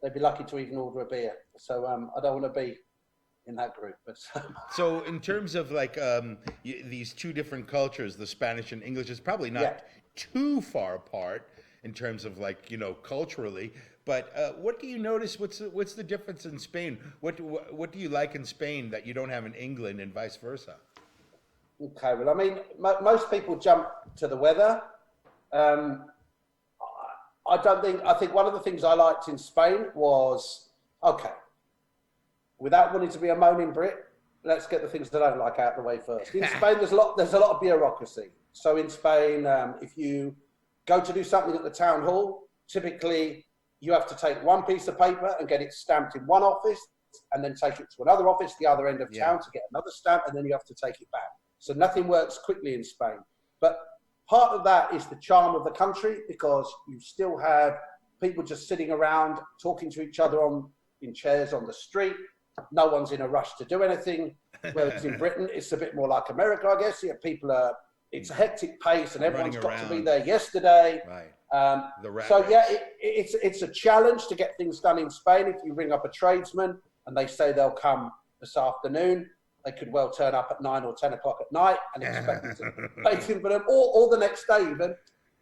they'd be lucky to even order a beer. So I don't want to be in that group. But so in terms of like these two different cultures, the Spanish and English is probably not too far apart in terms of like, you know, culturally. But what do you notice? What's the difference in Spain? What do you like in Spain that you don't have in England, and vice versa? Okay, well, I mean, most people jump to the weather. I think one of the things I liked in Spain was, okay, without wanting to be a moaning Brit, let's get the things that I don't like out of the way first. In Spain, there's a lot of bureaucracy. So in Spain, if you go to do something at the town hall, typically you have to take one piece of paper and get it stamped in one office, and then take it to another office, the other end of town, to get another stamp, and then you have to take it back. So nothing works quickly in Spain. But part of that is the charm of the country, because you still have people just sitting around talking to each other in chairs on the street. No one's in a rush to do anything. Whereas in Britain, it's a bit more like America, I guess. Yeah, it's a hectic pace, and everyone's got to be there yesterday. Right. It's a challenge to get things done in Spain. If you ring up a tradesman and they say they'll come this afternoon, they could well turn up at 9 or 10 o'clock at night and expect you to wait in for them, or the next day even,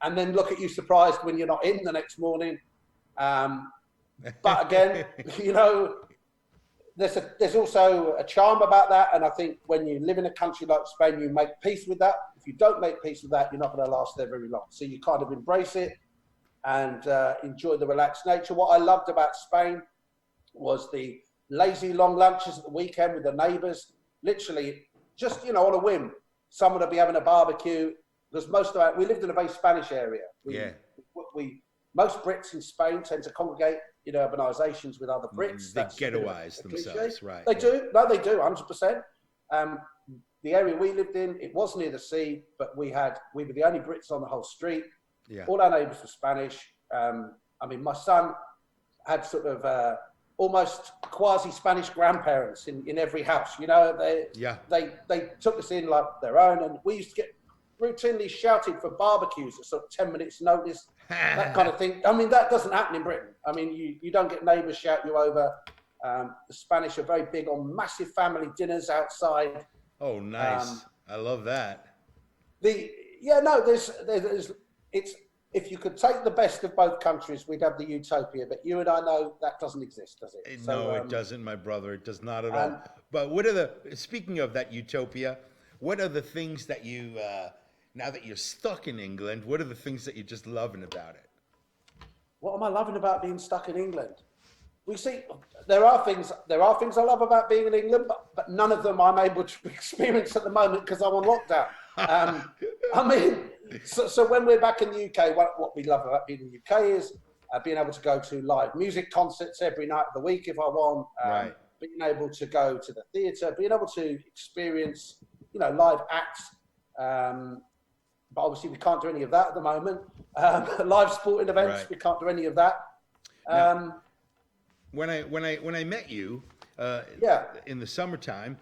and then look at you surprised when you're not in the next morning. But again, you know, there's also a charm about that, and I think when you live in a country like Spain, you make peace with that. If you don't make peace with that, you're not going to last there very long. So you kind of embrace it and enjoy the relaxed nature. What I loved about Spain was the lazy long lunches at the weekend with the neighbours. Literally, just, you know, on a whim, someone would be having a barbecue, because we lived in a very Spanish area. Most Brits in Spain tend to congregate in urbanisations with other Brits. They ghettoise themselves, right? They do. No, they do, 100%. The area we lived in, it was near the sea, but we were the only Brits on the whole street. Yeah. All our neighbours were Spanish. I mean, my son had sort of almost quasi-Spanish grandparents in every house. You know, they took us in like their own, and we used to get routinely shouted for barbecues at sort of 10 minutes notice, that kind of thing. I mean, that doesn't happen in Britain. I mean, you don't get neighbours shout you over. The Spanish are very big on massive family dinners outside. Oh, nice. I love that. It's if you could take the best of both countries, we'd have the utopia. But you and I know that doesn't exist, does it? No, it doesn't, my brother. It does not at all. But speaking of that utopia, what are the things that you, now that you're stuck in England, what are the things that you're just loving about it? What am I loving about being stuck in England? We see there are things I love about being in England, but none of them I'm able to experience at the moment because I'm on lockdown. I mean, so when we're back in the UK, what we love about being in the UK is being able to go to live music concerts every night of the week if I want. Right. Being able to go to the theatre, being able to experience, live acts. But obviously we can't do any of that at the moment. Live sporting events, right. We can't do any of that. Now, when I met you, in the summertime,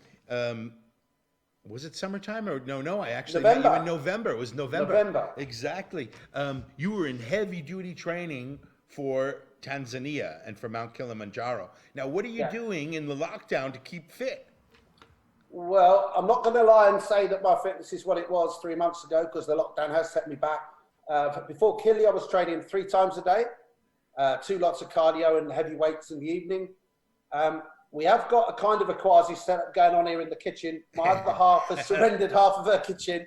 was it summertime or no? I actually met you in November. It was November. Exactly. You were in heavy duty training for Tanzania and for Mount Kilimanjaro. Now, what are you doing in the lockdown to keep fit? Well, I'm not going to lie and say that my fitness is what it was 3 months ago because the lockdown has set me back. Before Kili, I was training 3 times a day, 2 lots of cardio and heavy weights in the evening. We have got a kind of a quasi setup going on here in the kitchen. My other half has surrendered half of her kitchen.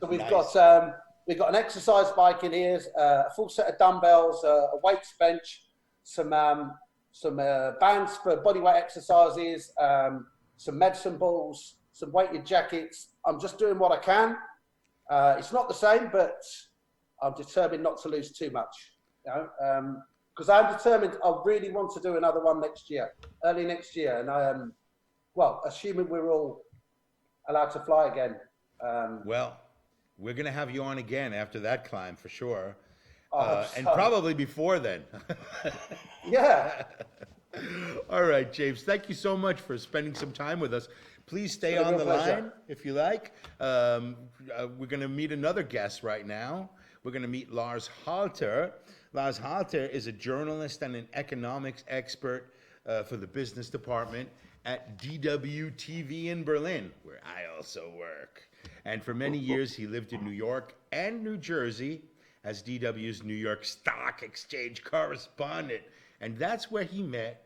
So we've got an exercise bike in here, a full set of dumbbells, a weights bench, some bands for bodyweight exercises, some medicine balls, some weighted jackets. I'm just doing what I can. It's not the same, but I'm determined not to lose too much. Because I'm determined I really want to do another one next year, early next year. And assuming we're all allowed to fly again. Well, we're going to have you on again after that climb for sure. And probably before then. Yeah. All right, James, thank you so much for spending some time with us. Please stay on the line if you like. We're going to meet another guest right now. We're going to meet Lars Halter. Lars Halter is a journalist and an economics expert for the business department at DW in Berlin, where I also work. And for many years, he lived in New York and New Jersey as DW's New York Stock Exchange correspondent. And that's where he met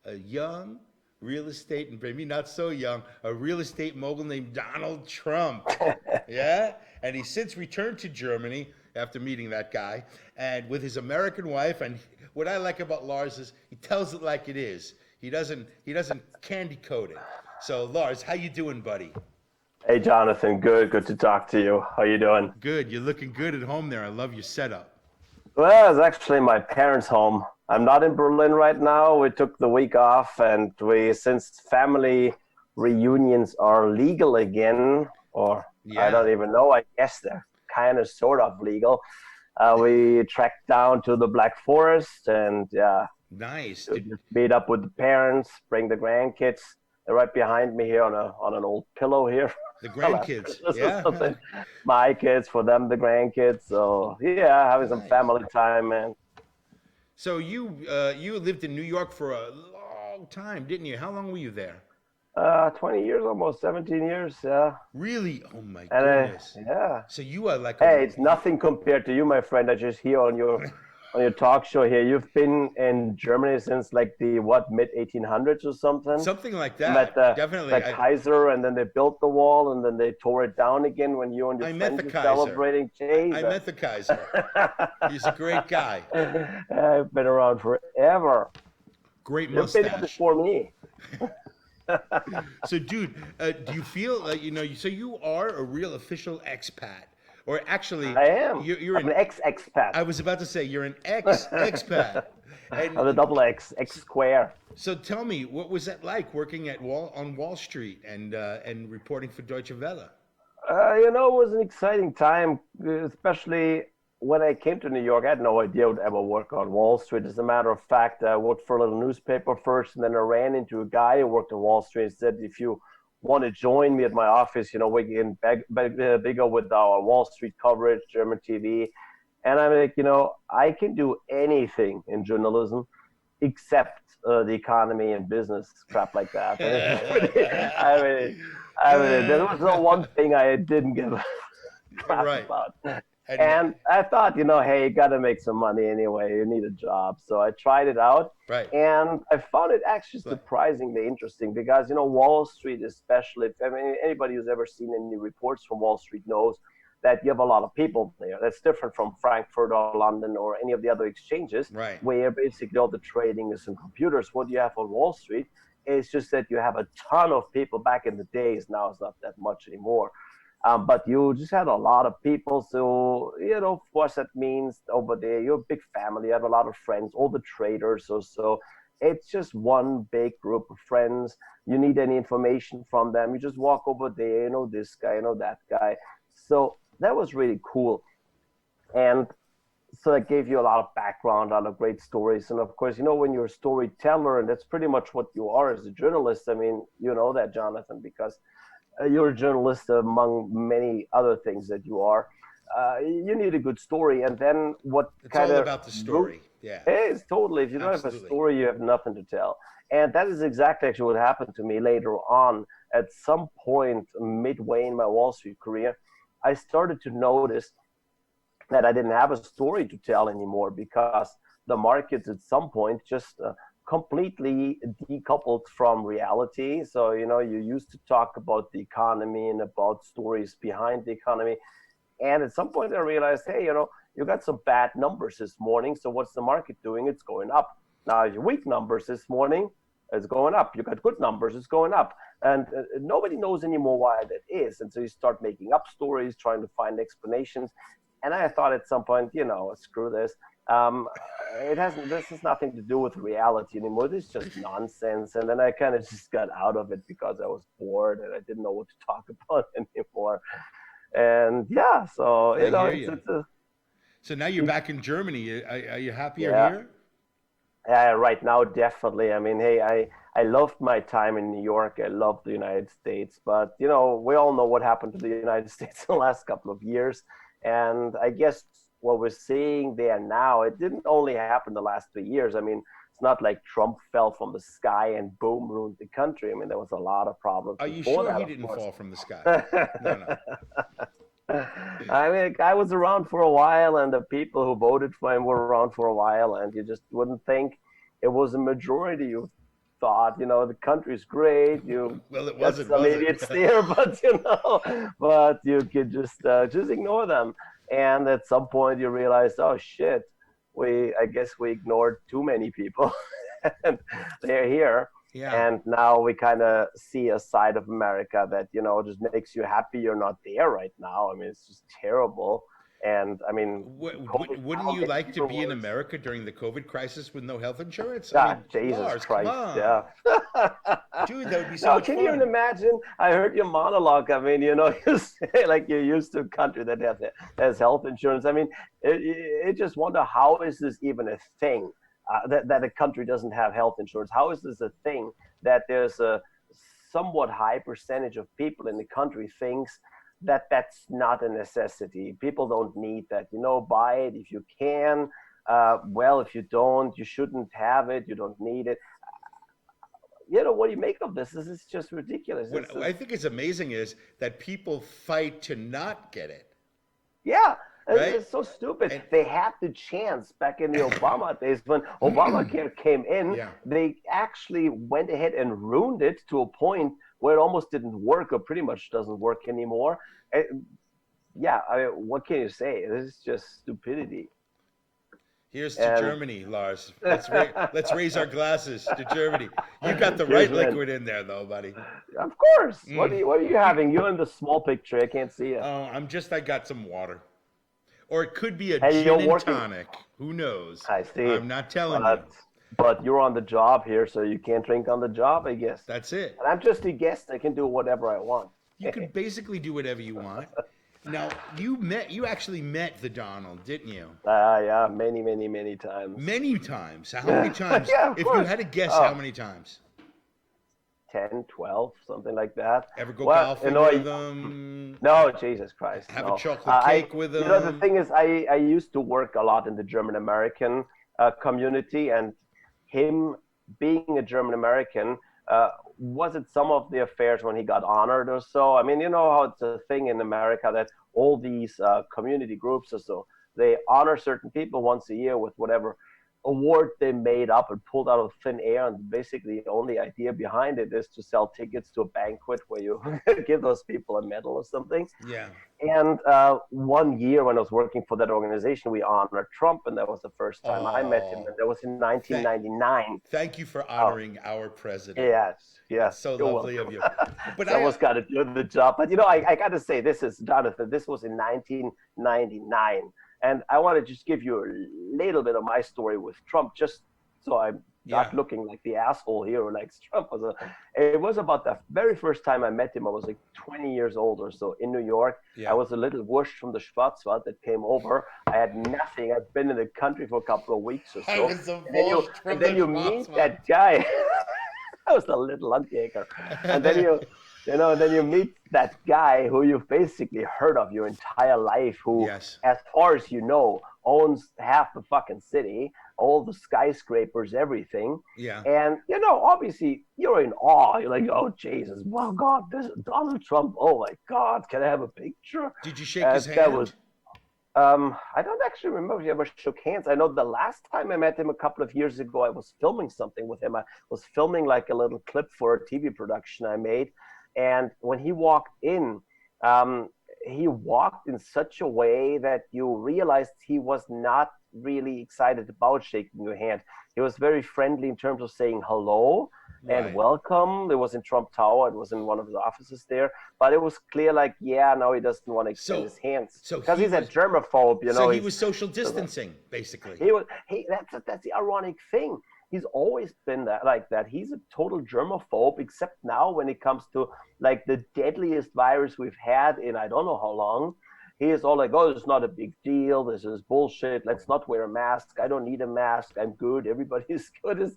a young real estate, and maybe not so young, a real estate mogul named Donald Trump. Yeah? And he's since returned to Germany after meeting that guy, and with his American wife. And what I like about Lars is he tells it like it is. He doesn't candy coat it. So Lars, how you doing, buddy? Hey Jonathan, good to talk to you. How you doing? Good. You're looking good at home there. I love your setup. Well, it's actually my parents' home. I'm not in Berlin right now. We took the week off, and since family reunions are legal again, or I don't even know, I guess they're kind of sort of legal. We trekked down to the Black Forest and nice. Just meet up with the parents, bring the grandkids. They're right behind me here on an old pillow here. The grandkids, yeah. My kids, for them, the grandkids. So yeah, having some family time, man. So you lived in New York for a long time, didn't you? How long were you there? 20 years, almost 17 years, yeah. Really? Oh my goodness. Yeah. So you are like it's nothing compared to you, my friend. I just hear on your talk show here. You've been in Germany since like the mid-1800s or something? Something like that. Definitely. The Kaiser, and then they built the wall, and then they tore it down again when you and your friends were celebrating. I met the Kaiser. He's a great guy. I've been around forever. Great mustache. You've been here before me. So, dude, do you feel so you are a real official expat? Or actually, I am. You're an ex-expat. I was about to say you're an ex-expat. I'm a double X square. So tell me, what was that like working on Wall Street and reporting for Deutsche Welle? It was an exciting time, especially when I came to New York. I had no idea I would ever work on Wall Street. As a matter of fact, I worked for a little newspaper first, and then I ran into a guy who worked on Wall Street and said, if you want to join me at my office, we can bigger with our Wall Street coverage, German TV. And I'm like, I can do anything in journalism except the economy and business, crap like that. I mean, there was no one thing I didn't give crap Right. about. And I thought, hey, you got to make some money anyway. You need a job. So I tried it out. Right. And I found it actually surprisingly interesting because, Wall Street, especially, anybody who's ever seen any reports from Wall Street knows that you have a lot of people there. That's different from Frankfurt or London or any of the other exchanges, where basically all the trading is in computers. What you have on Wall Street is just that you have a ton of people. Back in the days, now it's not that much anymore. But you just had a lot of people. So, of course, that means over there, you're a big family. You have a lot of friends, all the traders. So it's just one big group of friends. You need any information from them, you just walk over there, this guy, that guy. So that was really cool. And so it gave you a lot of background, a lot of great stories. And of course, when you're a storyteller, and that's pretty much what you are as a journalist. I mean, you know that, Jonathan, because you're a journalist among many other things that you are. You need a good story. And then it's all about the story. Yeah. It is totally. If you don't have a story, you have nothing to tell. And that is exactly actually what happened to me later on. At some point midway in my Wall Street career, I started to notice that I didn't have a story to tell anymore because the markets at some point just completely decoupled from reality. So, you used to talk about the economy and about stories behind the economy. And at some point I realized, hey, you got some bad numbers this morning. So what's the market doing? It's going up. Now, your weak numbers this morning, it's going up. You got good numbers, it's going up. And nobody knows anymore why that is. And so you start making up stories, trying to find explanations. And I thought at some point, screw this. This has nothing to do with reality anymore. This is just nonsense. And then I kind of just got out of it because I was bored and I didn't know what to talk about anymore. And yeah, so, So now you're back in Germany. Are you happier here? Yeah, right now, definitely. I mean, hey, I loved my time in New York. I loved the United States. But, we all know what happened to the United States in the last couple of years. And I guess what we're seeing there now, it didn't only happen the last 2 years. I mean, it's not like Trump fell from the sky and boom, ruined the country. I mean, there was a lot of problems. Are you sure he didn't fall from the sky? No. I mean, I was around for a while, and the people who voted for him were around for a while, and you just wouldn't think it was a majority. You thought, the country's great. Well, it wasn't. Some idiots there, but but you could just ignore them. And at some point, you realize, oh shit, I guess we ignored too many people, and they're here. Yeah. And now we kind of see a side of America that, just makes you happy you're not there right now. I mean, it's just terrible. And I mean, wouldn't you like to be in America during the COVID crisis with no health insurance? Jesus Lars, Christ, yeah. Dude, that would be so much fun. Can you even imagine? I heard your monologue. I mean, you say like you're used to a country that has health insurance. I mean, it just wonder, how is this even a thing? That a country doesn't have health insurance. How is this a thing that there's a somewhat high percentage of people in the country thinks that that's not a necessity? People don't need that. Buy it if you can. Well, if you don't, you shouldn't have it. You don't need it. What do you make of this? This is just ridiculous. What I think is amazing is that people fight to not get it. Yeah. Right? It's so stupid. They had the chance back in the Obama days when Obamacare came in. Yeah. They actually went ahead and ruined it to a point where it almost didn't work, or pretty much doesn't work anymore. What can you say? This is just stupidity. Here's to Germany, Lars. Let's raise our glasses to Germany. You got the right liquid in there, though, buddy. Of course. What are you having? You're in the small picture. I can't see it. Oh, I got some water. Or it could be a gin and tonic. Who knows? I see. I'm not telling you. But you're on the job here, so you can't drink on the job, I guess. That's it. And I'm just a guest. I can do whatever I want. You can basically do whatever you want. Now, you actually met the Donald, didn't you? Yeah, many, many, many times. Many times? How many times? Yeah, if you had to guess, how many times? 10, 12, something like that. Ever go golfing with them? No, Jesus Christ. Have a chocolate cake with them? The thing is, I used to work a lot in the German-American community, and him being a German-American was it some of the affairs when he got honored or so? I mean, you know how it's a thing in America that all these community groups or so, they honor certain people once a year with whatever award they made up and pulled out of thin air, and basically the only idea behind it is to sell tickets to a banquet where you give those people a medal or something. Yeah. And one year when I was working for that organization, we honored Trump, and that was the first time I met him, and that was in 1999. Thank you for honoring our president. Yes. That's so lovely of you. But someone's got to do the job. But, you know, I got to say, this is, Jonathan, this was in 1999. And I want to just give you a little bit of my story with Trump, just so I'm not looking like the asshole here who likes Trump. It was about the very first time I met him. I was like 20 years old or so in New York. I was a little wurscht from the Schwarzwald that came over. I had nothing. I'd been in the country for a couple of weeks or so. And then you meet that guy. I was a little Landjäger. And then then you meet that guy who you've basically heard of your entire life, who, as far as you know, owns half the fucking city, all the skyscrapers, everything. Yeah. And, you know, obviously you're in awe. You're like, oh, Jesus, well, God, this is Donald Trump. Oh, my God, can I have a picture? Did you shake his hand? That was, I don't actually remember if you ever shook hands. I know the last time I met him a couple of years ago, I was filming something with him. I was filming like a little clip for a TV production I made. And when he walked in such a way that you realized he was not really excited about shaking your hand. He was very friendly in terms of saying hello and welcome. It was in Trump Tower. It was in one of his offices there. But it was clear, like, no, he doesn't want to extend his hands because he's a germaphobe. You know, so he was social distancing, basically. That's the ironic thing. He's always been like that. He's a total germaphobe, except now when it comes to like the deadliest virus we've had in I don't know how long. He is all like, oh, it's not a big deal. This is bullshit. Let's not wear a mask. I don't need a mask. I'm good. Everybody's good.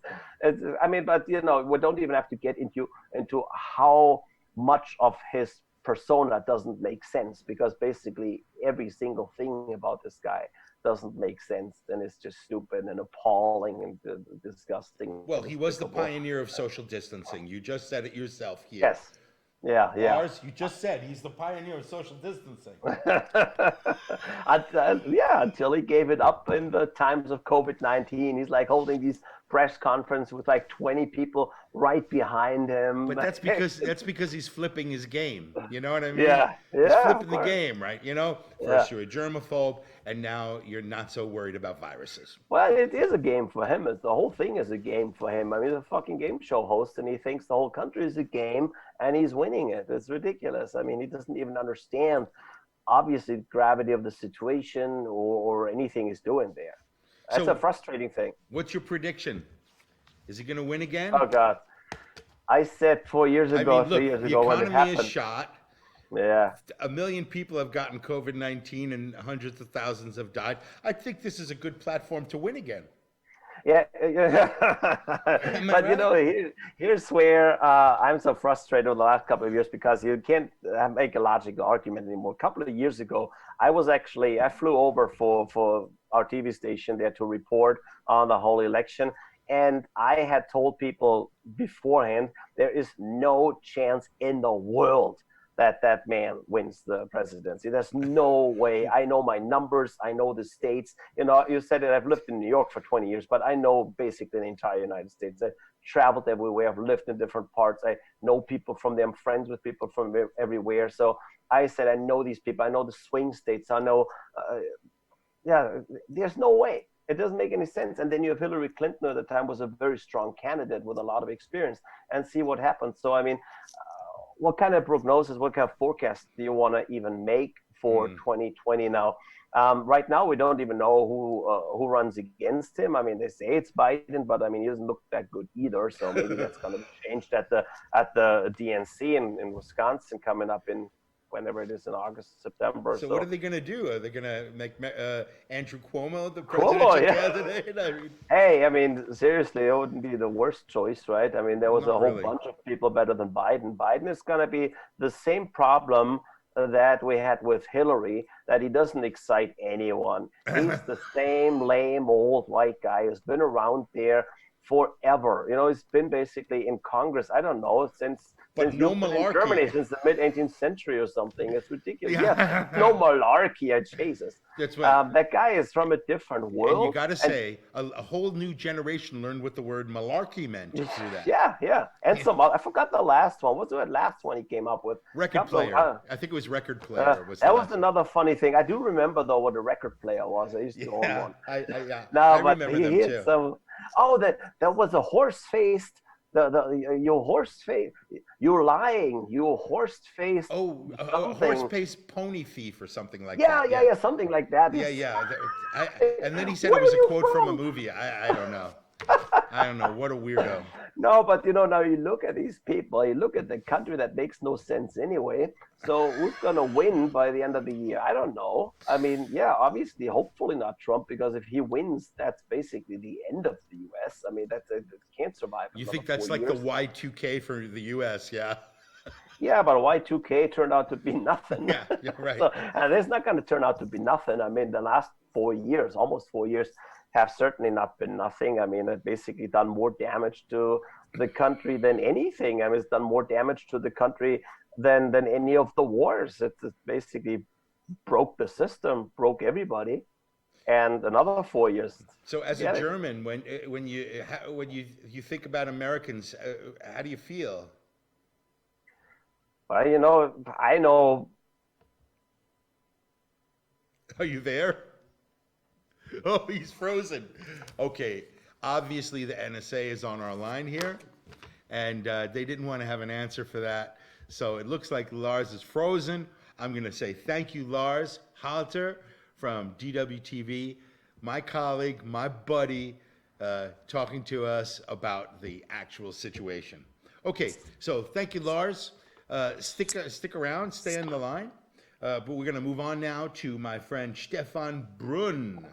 I mean, but, you know, we don't even have to get into how much of his persona doesn't make sense, because basically every single thing about this guy doesn't make sense, and it's just stupid and appalling and disgusting. Well, he was the pioneer of social distancing. You just said it yourself here. Yes. Yeah. Lars, you just said he's the pioneer of social distancing. Until he gave it up in the times of COVID-19. He's like holding these press conference with like 20 people right behind him. But that's because he's flipping his game. You know what I mean? Yeah. He's flipping the game, right? You know, first you're a germaphobe, and now you're not so worried about viruses. Well, it is a game for him. The whole thing is a game for him. I mean, he's a fucking game show host, and he thinks the whole country is a game, and he's winning it. It's ridiculous. I mean, he doesn't even understand, obviously, the gravity of the situation or anything he's doing there. That's a frustrating thing. What's your prediction? Is he going to win again? Oh, God. I said 3 years ago, when it happened. The economy is shot. Yeah. 1 million people have gotten COVID-19 and hundreds of thousands have died. I think this is a good platform to win again. Yeah. But, right? You know, here's where I'm so frustrated over the last couple of years, because you can't make a logical argument anymore. A couple of years ago, I flew over for our TV station there to report on the whole election. And I had told people beforehand, there is no chance in the world that man wins the presidency. There's no way. I know my numbers. I know the states. You know, you said that I've lived in New York for 20 years, but I know basically the entire United States. I've traveled everywhere. I've lived in different parts. I know people from there. I'm friends with people from everywhere. So I said, I know these people. I know the swing states. I know, there's no way. It doesn't make any sense. And then you have Hillary Clinton at the time, was a very strong candidate with a lot of experience, and see what happens. So, I mean, what kind of prognosis, what kind of forecast do you want to even make for 2020 now? Right now, we don't even know who runs against him. I mean, they say it's Biden, but I mean, he doesn't look that good either. So maybe that's going to be changed at the DNC in Wisconsin coming up in whenever it is in August, September. So what are they going to do? Are they going to make Andrew Cuomo the presidential candidate? I mean, hey, I mean, seriously, it wouldn't be the worst choice, right? I mean, there was a whole bunch of people better than Biden. Biden is going to be the same problem that we had with Hillary, that he doesn't excite anyone. He's the same lame old white guy who's been around there forever. You know, it's been basically in Congress, I don't know, since no you've been in malarkey. Germany since the mid-18th century or something. It's ridiculous. Yeah. Yeah, no malarkey, Jesus. That's right. That guy is from a different world. And you got to say, a whole new generation learned what the word malarkey meant through that. Yeah. And some, I forgot the last one. What's the last one he came up with? Record player. I think it was record player. That was another funny thing. I do remember, though, what a record player was. I used to own one. I remember them too. Some, that was a horse-faced, your horse-faced, you're lying, you horse-faced. Oh, a horse-faced pony thief or something like that. Yeah, something like that. Yeah. And then he said it was a quote from a movie. I don't know. I don't know. What a weirdo. No, but now you look at these people, you look at the country that makes no sense anyway. So who's going to win by the end of the year? I don't know. I mean, obviously, hopefully not Trump, because if he wins, that's basically the end of the U.S. I mean, it can't survive. You think that's like the Y2K for the U.S., yeah? Yeah, but Y2K turned out to be nothing. Yeah, you're right. So, and it's not going to turn out to be nothing. I mean, the last 4 years, almost 4 years, have certainly not been nothing. I mean, it basically done more damage to the country than anything. I mean, it's done more damage to the country than any of the wars. It basically broke the system, broke everybody, and another 4 years. So, as a German, when you think about Americans, how do you feel? Well, I know. Are you there? Oh, he's frozen. Okay, obviously the NSA is on our line here, and they didn't want to have an answer for that. So it looks like Lars is frozen. I'm going to say thank you, Lars Halter from DWTV, my colleague, my buddy, talking to us about the actual situation. Okay, so thank you, Lars. Stick around, stay on the line. But we're going to move on now to my friend Stefan Brunn.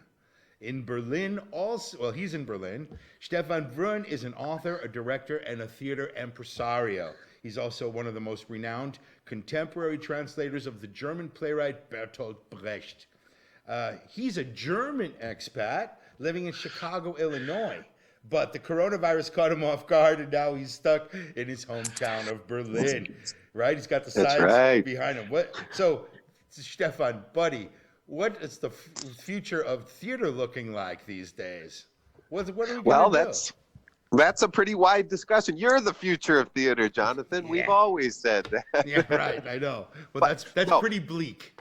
In Berlin, well, he's in Berlin. Stefan Brunn is an author, a director, and a theater impresario. He's also one of the most renowned contemporary translators of the German playwright Bertolt Brecht. He's a German expat living in Chicago, Illinois. But the coronavirus caught him off guard, and now he's stuck in his hometown of Berlin. Right? He's got the signs behind him. So, Stefan, buddy, what is the future of theater looking like these days? What are we going to do? That's a pretty wide discussion. You're the future of theater, Jonathan. Yeah. We've always said that. Yeah, right. I know. But that's pretty bleak.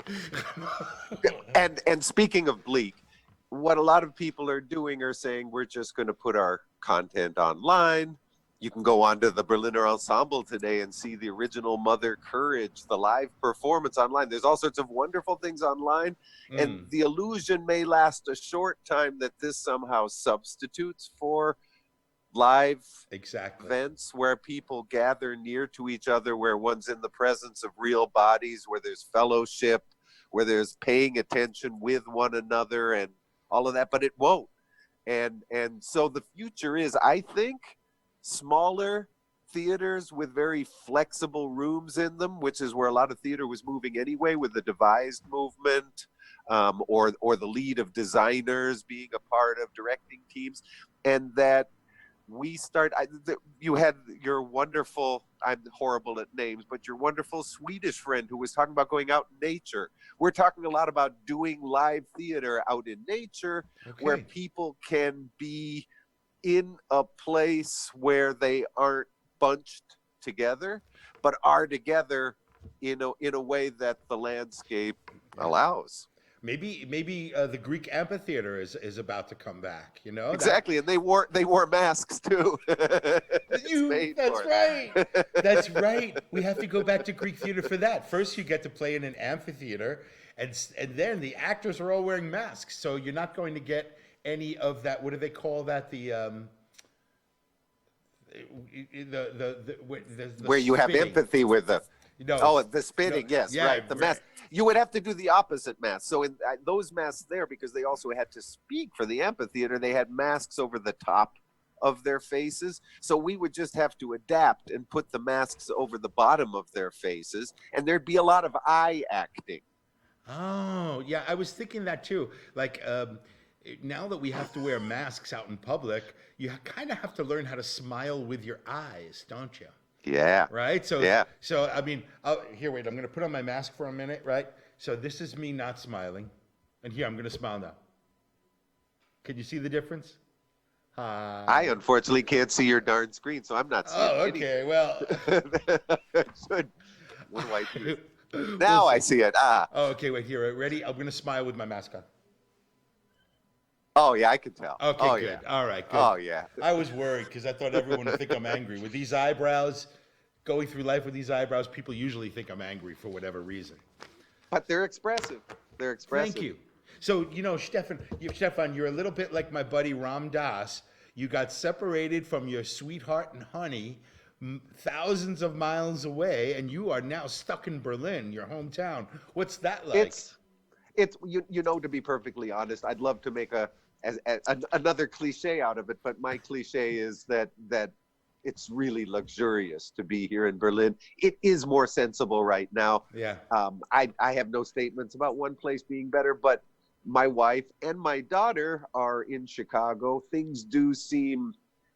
And speaking of bleak, what a lot of people are doing are saying we're just going to put our content online. You can go onto the Berliner Ensemble today and see the original Mother Courage, the live performance online. There's all sorts of wonderful things online. And the illusion may last a short time that this somehow substitutes for live events where people gather near to each other, where one's in the presence of real bodies, where there's fellowship, where there's paying attention with one another and all of that, but it won't. And so the future is, I think, smaller theaters with very flexible rooms in them, which is where a lot of theater was moving anyway, with the devised movement, or the lead of designers being a part of directing teams. And that we start, you had your wonderful, I'm horrible at names, but your wonderful Swedish friend who was talking about going out in nature. We're talking a lot about doing live theater out in nature, where people can be in a place where they aren't bunched together, but are together in a way that the landscape allows. Maybe the Greek amphitheater is about to come back. You know exactly, and they wore masks too. That's right. That's right. We have to go back to Greek theater for that. First, you get to play in an amphitheater, and then the actors are all wearing masks, so you're not going to get any of that. What do they call that? The where you have spinning. Empathy with the. No, the spinning, no, yes, right. The mask. You would have to do the opposite mask. So in those masks there, because they also had to speak for the amphitheater, they had masks over the top of their faces. So we would just have to adapt and put the masks over the bottom of their faces, and there'd be a lot of eye acting. Oh, yeah, I was thinking that too. Like now that we have to wear masks out in public, you kind of have to learn how to smile with your eyes, don't you? Yeah. Right? So, yeah. so I mean, here, wait, I'm going to put on my mask for a minute, right? So this is me not smiling. And here, I'm going to smile now. Can you see the difference? Hi. I unfortunately can't see your darn screen, so I'm not seeing okay, well. What do I do? Now I see it. Oh, okay, wait, here, ready? I'm going to smile with my mask on. Oh, yeah, I can tell. Okay, good. Yeah. All right, good. Oh, yeah. I was worried because I thought everyone would think I'm angry. With these eyebrows, going through life with these eyebrows, people usually think I'm angry for whatever reason. But they're expressive. They're expressive. Thank you. So, you know, Stefan, you're a little bit like my buddy Ram Dass. You got separated from your sweetheart and honey thousands of miles away, and you are now stuck in Berlin, your hometown. What's that like? It's you know, to be perfectly honest, I'd love to make another cliche out of it, but my cliche is that it's really luxurious to be here in Berlin. It is more sensible right now. Yeah. I have no statements about one place being better, but my wife and my daughter are in Chicago. Things do seem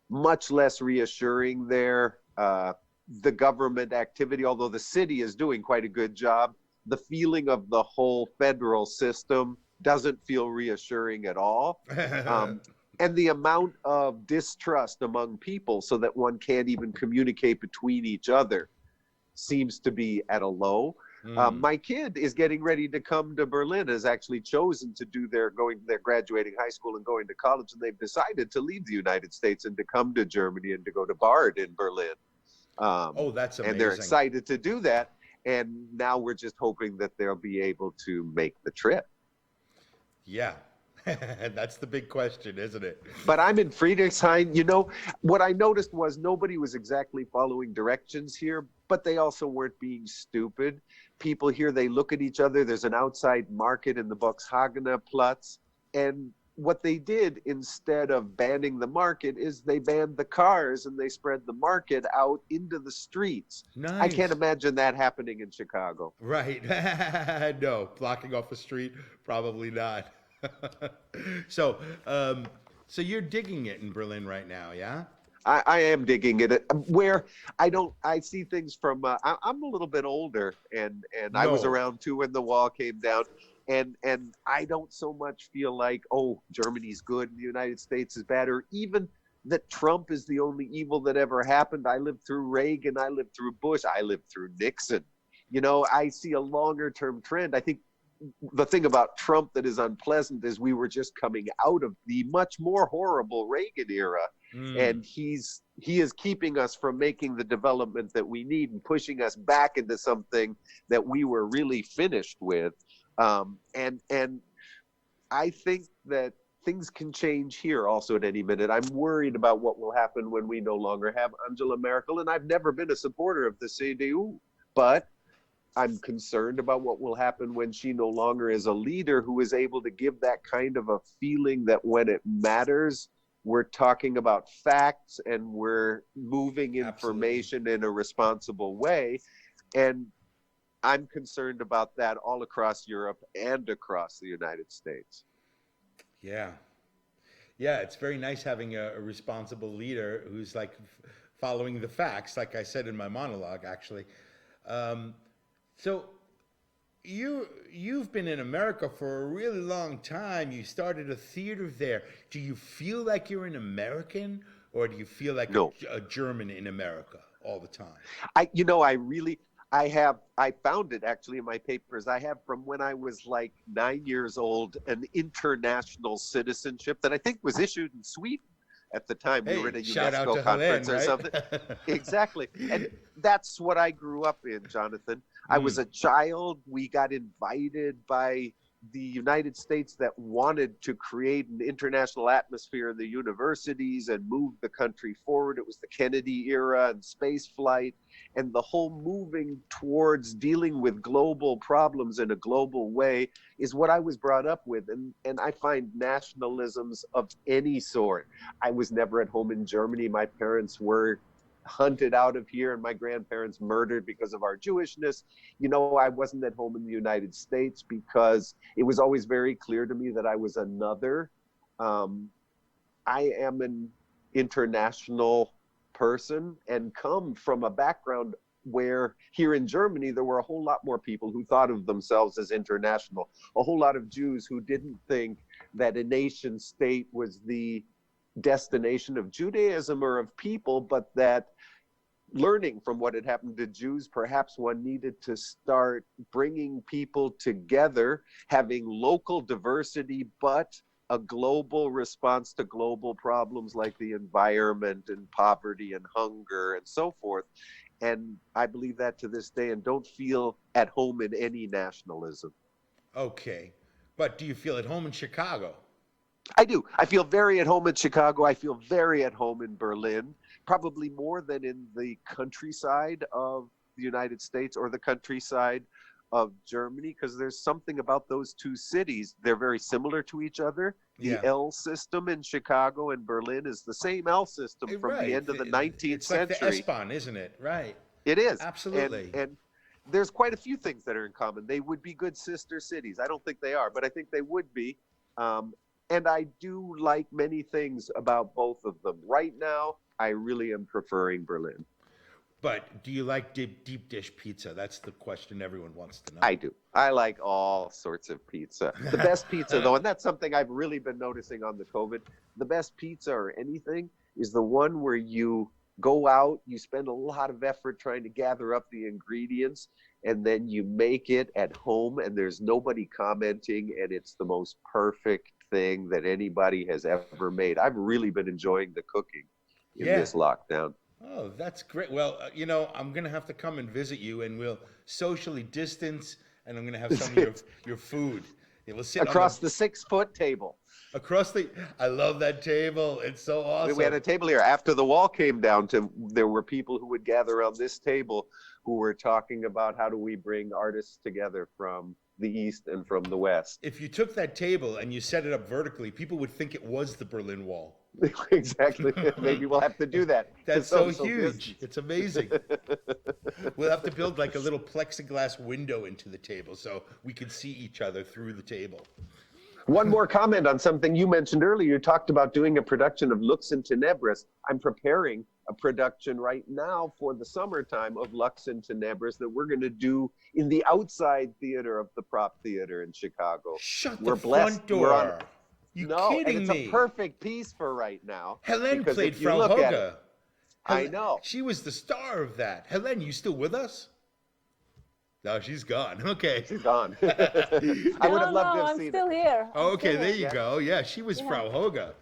much less reassuring there. The government activity, although the city is doing quite a good job, the feeling of the whole federal system doesn't feel reassuring at all. And the amount of distrust among people so that one can't even communicate between each other seems to be at a low. My kid is getting ready to come to Berlin, has actually chosen to do they're graduating high school and going to college, and they've decided to leave the United States and to come to Germany and to go to Bard in Berlin. Oh, that's amazing. And they're excited to do that. And now we're just hoping that they'll be able to make the trip. Yeah. That's the big question, isn't it? But I'm in Friedrichshain. You know, what I noticed was nobody was exactly following directions here, but they also weren't being stupid. People here, they look at each other. There's an outside market in the Boxhagener Platz. And what they did instead of banning the market is they banned the cars and they spread the market out into the streets. Nice. I can't imagine that happening in Chicago. Right. No, blocking off a street, probably not. So you're digging it in Berlin right now, yeah? I am digging it. Where I see things from. I'm a little bit older, and I was around too when the wall came down, and I don't so much feel like, oh, Germany's good and the United States is bad, or even that Trump is the only evil that ever happened. I lived through Reagan, I lived through Bush, I lived through Nixon. You know, I see a longer term trend. I think the thing about Trump that is unpleasant is we were just coming out of the much more horrible Reagan era, and he is keeping us from making the development that we need and pushing us back into something that we were really finished with. And I think that things can change here also at any minute. I'm worried about what will happen when we no longer have Angela Merkel, and I've never been a supporter of the CDU, but I'm concerned about what will happen when she no longer is a leader who is able to give that kind of a feeling that when it matters, we're talking about facts and we're moving information in a responsible way. And I'm concerned about that all across Europe and across the United States. Yeah. Yeah, it's very nice having a responsible leader who's like following the facts, like I said in my monologue, actually. So you've been in America for a really long time. You started a theater there. Do you feel like you're an American, or do you feel like a German in America all the time? I found it actually in my papers. I have from when I was like 9 years old, an international citizenship that I think was issued in Sweden at the time. We were at a UNESCO conference or something. Exactly. And that's what I grew up in, Jonathan. I was a child. We got invited by the United States that wanted to create an international atmosphere in the universities and move the country forward. It was the Kennedy era and space flight, and the whole moving towards dealing with global problems in a global way is what I was brought up with. And I find nationalisms of any sort. I was never at home in Germany. My parents were hunted out of here and my grandparents murdered because of our Jewishness. You know, I wasn't at home in the United States because it was always very clear to me that I was another I am an international person and come from a background where here in Germany, there were a whole lot more people who thought of themselves as international, a whole lot of Jews who didn't think that a nation state was the destination of Judaism or of people, but that learning from what had happened to Jews, perhaps one needed to start bringing people together, having local diversity, but a global response to global problems like the environment and poverty and hunger and so forth. And I believe that to this day, and don't feel at home in any nationalism. Okay. But do you feel at home in Chicago? I do. I feel very at home in Chicago. I feel very at home in Berlin, probably more than in the countryside of the United States or the countryside of Germany, because there's something about those two cities. They're very similar to each other. The L system in Chicago and Berlin is the same L system from the end of the 19th century. It's like the S-Bahn, isn't it? Right. It is. Absolutely. And there's quite a few things that are in common. They would be good sister cities. I don't think they are, but I think they would be. And I do like many things about both of them. Right now, I really am preferring Berlin. But do you like deep dish pizza? That's the question everyone wants to know. I do. I like all sorts of pizza. The best pizza, though, and that's something I've really been noticing on the COVID, the best pizza or anything is the one where you go out, you spend a lot of effort trying to gather up the ingredients, and then you make it at home, and there's nobody commenting, and it's the most perfect thing that anybody has ever made. I've really been enjoying the cooking in this lockdown. Oh, that's great. Well, I'm going to have to come and visit you, and we'll socially distance, and I'm going to have some of your food. We'll sit across the 6-foot table. I love that table. It's so awesome. We had a table here. After the wall came down, there were people who would gather around this table who were talking about how do we bring artists together from the East and from the West. If you took that table and you set it up vertically, people would think it was the Berlin Wall. Exactly. Maybe we'll have to do that. That's so huge. It's amazing. We'll have to build like a little plexiglass window into the table so we can see each other through the table. One more comment on something you mentioned earlier. You talked about doing a production of Lux in Tenebris. I'm preparing a production right now for the summertime of Lux in Tenebris that we're going to do in the outside theater of the Prop Theater in Chicago. Shut the front door. You kidding me? It's a perfect piece for right now. Helen played Frau Hoga. I know. She was the star of that. Helen, you still with us? No, she's gone. Okay. She's gone. I would have loved to have seen I'm still here. Okay, there you go. Yeah, she was Frau Hoga.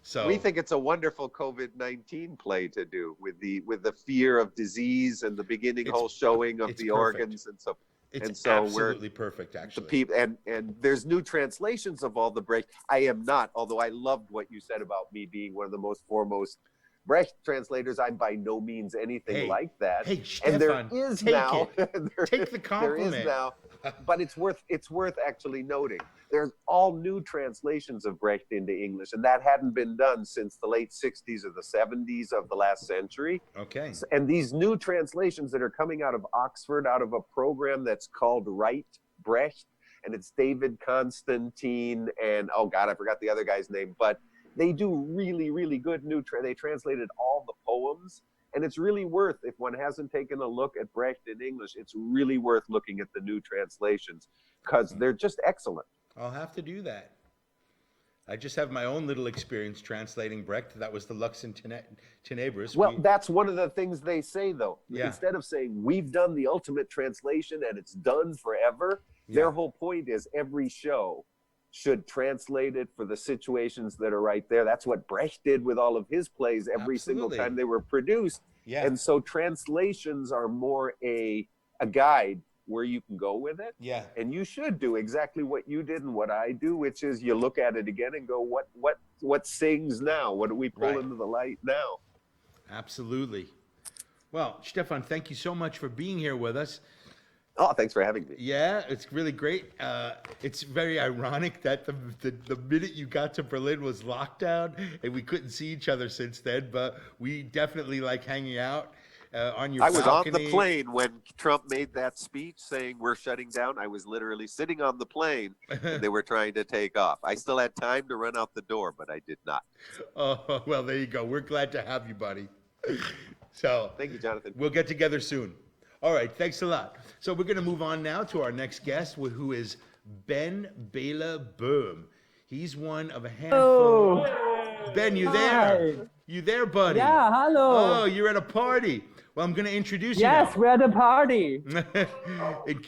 So we think it's a wonderful COVID-19 play to do with the fear of disease and the beginning whole showing of the organs and so. It's absolutely perfect, actually. And there's new translations of all the Brecht. I am not, although I loved what you said about me being one of the most foremost Brecht translators. I'm by no means anything like that. Hey, Stefan, and there is now take the compliment. There is now, but it's worth actually noting. There's all new translations of Brecht into English, and that hadn't been done since the late 60s or the 70s of the last century. Okay. And these new translations that are coming out of Oxford, out of a program that's called Right Brecht, and it's David Constantine and, oh God, I forgot the other guy's name, but they do really, really good they translated all the poems, and it's really worth, if one hasn't taken a look at Brecht in English, it's really worth looking at the new translations because they're just excellent. I'll have to do that. I just have my own little experience translating Brecht. That was the Lux in Tenebris. Well, that's one of the things they say, though. Yeah. Instead of saying, we've done the ultimate translation and it's done forever, their whole point is every show should translate it for the situations that are right there. That's what Brecht did with all of his plays every single time they were produced. Yeah. And so translations are more a guide where you can go with it. Yeah. And you should do exactly what you did and what I do, which is you look at it again and go, what sings now? What do we pull into the light now? Absolutely. Well, Stefan, thank you so much for being here with us. Oh, thanks for having me. Yeah, it's really great. It's very ironic that the minute you got to Berlin was lockdown and we couldn't see each other since then, but we definitely like hanging out. on your I was on the balcony? plane when Trump made that speech saying we're shutting down. I was literally sitting on the plane and they were trying to take off. I still had time to run out the door, but I did not. Oh, well, there you go. We're glad to have you, buddy. So Thank you, Jonathan. we'll get together soon. All right, thanks a lot. So we're going to move on now to our next guest, who is Ben Bela Boom. He's one of a handful. Ben, you there? You there, buddy? Yeah, hello. Oh, you're at a party. Well, I'm going to introduce you Yes, now. we're at a party.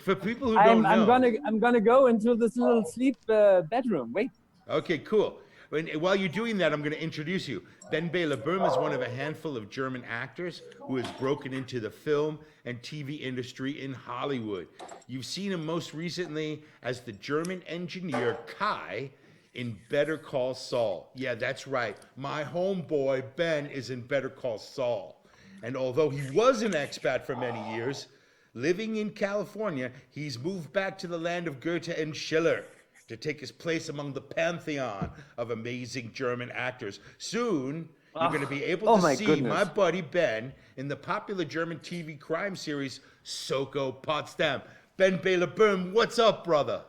For people who don't know. I'm gonna go into this little sleep bedroom. Wait. Okay, cool. While you're doing that, I'm going to introduce you. Ben Bela Boom is one of a handful of German actors who has broken into the film and TV industry in Hollywood. You've seen him most recently as the German engineer Kai in Better Call Saul. Yeah, that's right. My homeboy Ben is in Better Call Saul. And although he was an expat for many years, living in California, he's moved back to the land of Goethe and Schiller to take his place among the pantheon of amazing German actors. Soon, you're going to be able to see my buddy Ben in the popular German TV crime series Soko Potsdam. Ben Bela Boom, what's up, brother?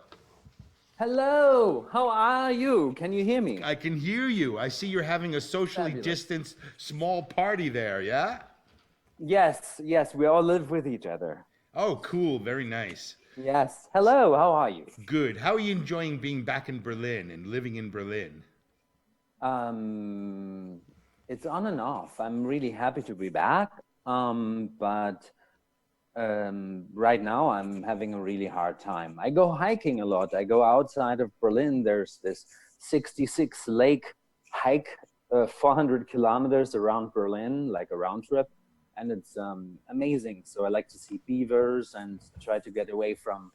Hello. How are you? Can you hear me? I can hear you. I see you're having a socially distanced small party there, yeah? Yes, we all live with each other. Oh, cool. Very nice. Yes. Hello, how are you? Good. How are you enjoying being back in Berlin and living in Berlin? It's on and off. I'm really happy to be back. But right now I'm having a really hard time. I go hiking a lot. I go outside of Berlin. There's this 66 lake hike, 400 kilometers around Berlin, like a round trip. And it's amazing. So I like to see beavers and try to get away from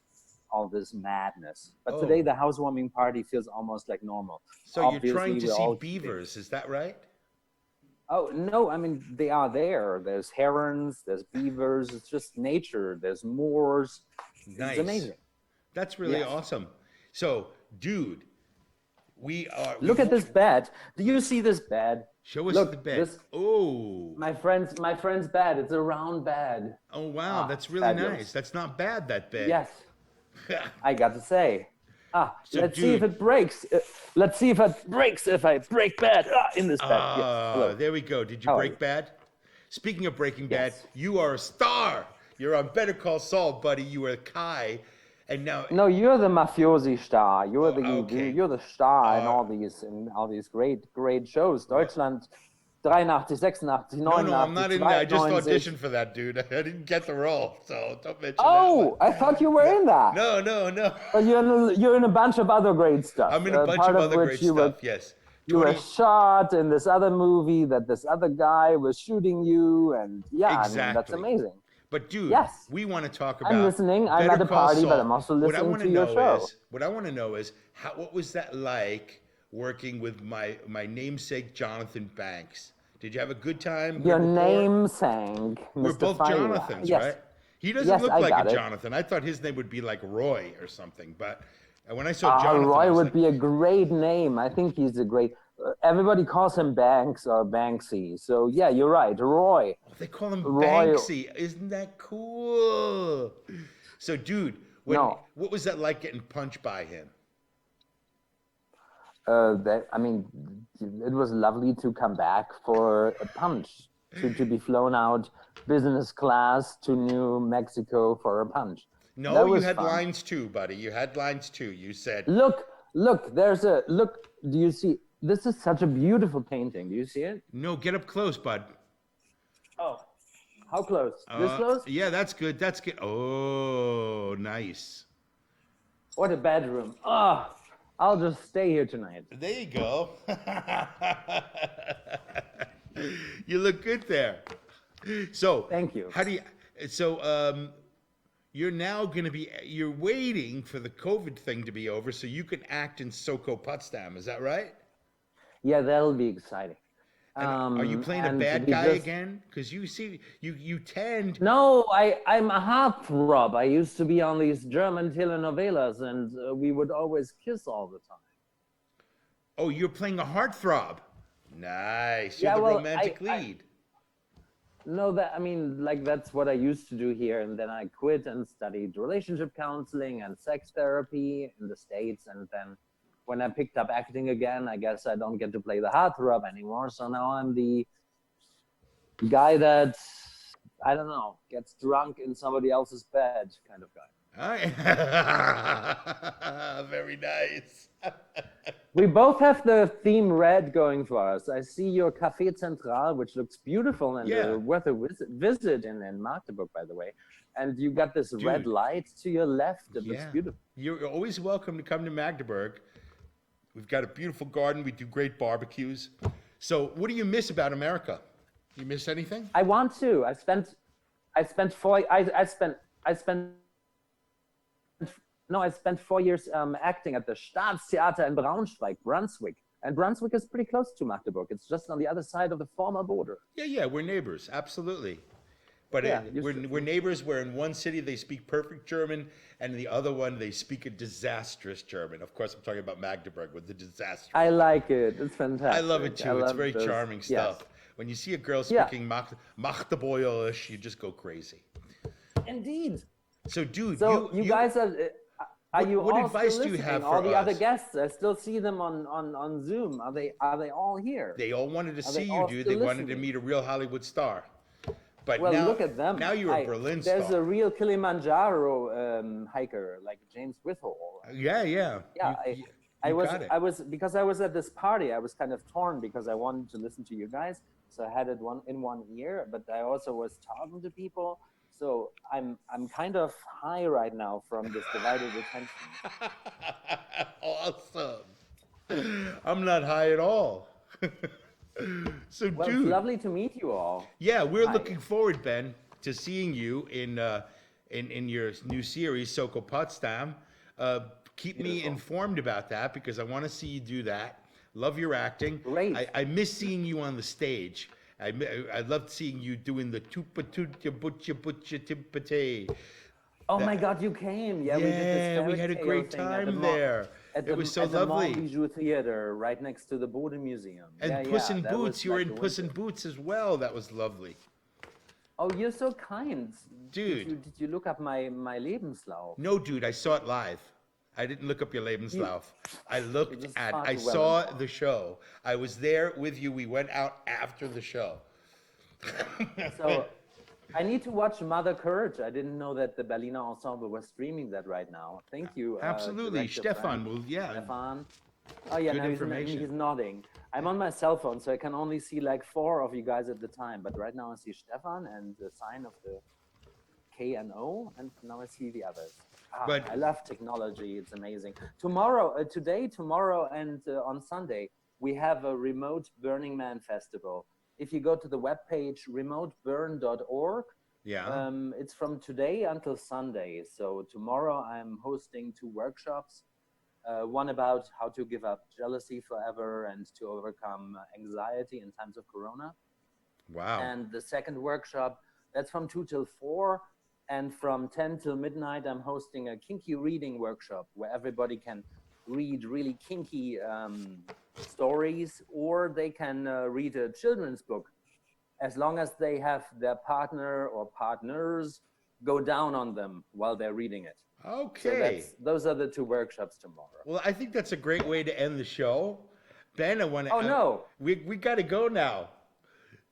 all this madness. But today the housewarming party feels almost like normal. So obviously, you're trying to see beavers, is that right? Oh, no, I mean, they are there. There's herons, there's beavers. It's just nature. There's moors. Nice. It's amazing. That's really awesome. So, dude, Look at this bed. Do you see this bed? Show us the bed. My friend's bed. It's a round bed. Oh wow, that's really nice. That's not bad, that bed. Yes. I got to say. So, let's see if it breaks. Let's see if it breaks if I break bad in this bed. Yes. There we go. Did you break bad? Speaking of breaking bad, you are a star. You're on Better Call Saul, buddy. You are Kai. And now, no, you're the mafiosi star. You're the star in all these great shows. Deutschland, 83, 86, 89. No, I'm not in there. I just auditioned for that, dude. I didn't get the role, so don't mention that. Oh, I thought you were in that. No. But you're in a bunch of other great stuff. I'm in a bunch of other great stuff. Yes. You were shot in this other movie that this other guy was shooting you, and exactly. I mean, that's amazing. But dude, we want to talk about. I'm listening. I'm at a party, but I'm also listening to your show. What I want to know is what was that like working with my namesake Jonathan Banks? Did you have a good time? Your namesake, We're both Failla. Jonathans, right? He doesn't look like a Jonathan. I thought his name would be like Roy or something. But when I saw Jonathan, Roy would be a great name. I think he's a great. Everybody calls him Banks or Banksy. So yeah, you're right, Roy. Oh, they call him Banksy. Isn't that cool? So, dude, what was that like getting punched by him? It was lovely to come back for a punch, to be flown out business class to New Mexico for a punch. No, you had lines too, buddy. You had lines too. You said, look, do you see? This is such a beautiful painting. Do you see it? No, get up close, bud. Oh, how close? This close? Yeah, that's good. That's good. Oh, nice. What a bedroom. I'll just stay here tonight. There you go. You look good there. So, thank you. You're now going to be, you're waiting for the COVID thing to be over so you can act in Soko Potsdam. Is that right? Yeah, that'll be exciting. Are you playing a bad guy again? Because you see, you tend... No, I'm a heartthrob. I used to be on these German telenovelas, and we would always kiss all the time. Oh, you're playing a heartthrob. Nice. You're the romantic lead. No, that I mean, like that's what I used to do here, and then I quit and studied relationship counseling and sex therapy in the States, and then when I picked up acting again, I guess I don't get to play the heartthrob anymore. So now I'm the guy that, I don't know, gets drunk in somebody else's bed kind of guy. Very nice. We both have the theme red going for us. I see your Café Central, which looks beautiful and worth a visit in Magdeburg, by the way. And you got this red light to your left. It looks beautiful. You're always welcome to come to Magdeburg. We've got a beautiful garden. We do great barbecues. So what do you miss about America? You miss anything? I want to. I spent 4 years acting at the Staatstheater in Braunschweig, Brunswick. And Brunswick is pretty close to Magdeburg. It's just on the other side of the former border. Yeah, we're neighbors, absolutely. But we're neighbors where in one city they speak perfect German, and in the other one they speak a disastrous German. Of course, I'm talking about Magdeburg with the disastrous. I like it. It's fantastic. I love it too. It's very charming stuff. Yes. When you see a girl speaking Magdeburgisch, you just go crazy. Indeed. So, dude, you guys are... What advice do you have for all the us? other guests? I still see them on Zoom. Are they all here? They all wanted to see you, dude. They wanted to meet a real Hollywood star. But well, now, look at them. Now you're a Berlin star. There's a real Kilimanjaro hiker like James Withall. Yeah. I was at this party. I was kind of torn because I wanted to listen to you guys, so I had it in one ear. But I also was talking to people. So I'm kind of high right now from this divided attention. Awesome. I'm not high at all. So, well, dude, it's lovely to meet you all. Yeah, we're looking forward, Ben, to seeing you in your new series, Soko Potsdam. Keep me informed about that because I want to see you do that. Love your acting. Great. I miss seeing you on the stage. I loved seeing you doing the tupa tutya butcha butcha timpate. Oh my God, you came! Yeah, we did this. We had a great time there. It was so lovely. At the Bijou Theater, right next to the Bode Museum. And Puss in Boots. You were in Puss in Boots as well. That was lovely. Oh, you're so kind, dude. Did you look up my Lebenslauf? No, dude. I saw it live. I didn't look up your Lebenslauf. I saw the show. I was there with you. We went out after the show. So I need to watch Mother Courage. I didn't know that the Berliner Ensemble was streaming that right now. Thank you. Absolutely. Stefan will, Stefan. Oh, yeah, now he's nodding. I'm on my cell phone, so I can only see like 4 of you guys at the time. But right now I see Stefan and the sign of the K and O, and now I see the others. But I love technology. It's amazing. Today, tomorrow, and on Sunday, we have a remote Burning Man festival. If you go to the webpage remoteburn.org, it's from today until Sunday. So tomorrow I'm hosting 2 workshops. One about how to give up jealousy forever and to overcome anxiety in times of Corona. Wow. And the second workshop, that's from 2 till 4. And from 10 till midnight, I'm hosting a kinky reading workshop where everybody can read really kinky stories, or they can read a children's book, as long as they have their partner or partners go down on them while they're reading it. Okay. So those are the 2 workshops tomorrow. Well, I think that's a great way to end the show. Ben, I want to... Oh, no. We got to go now.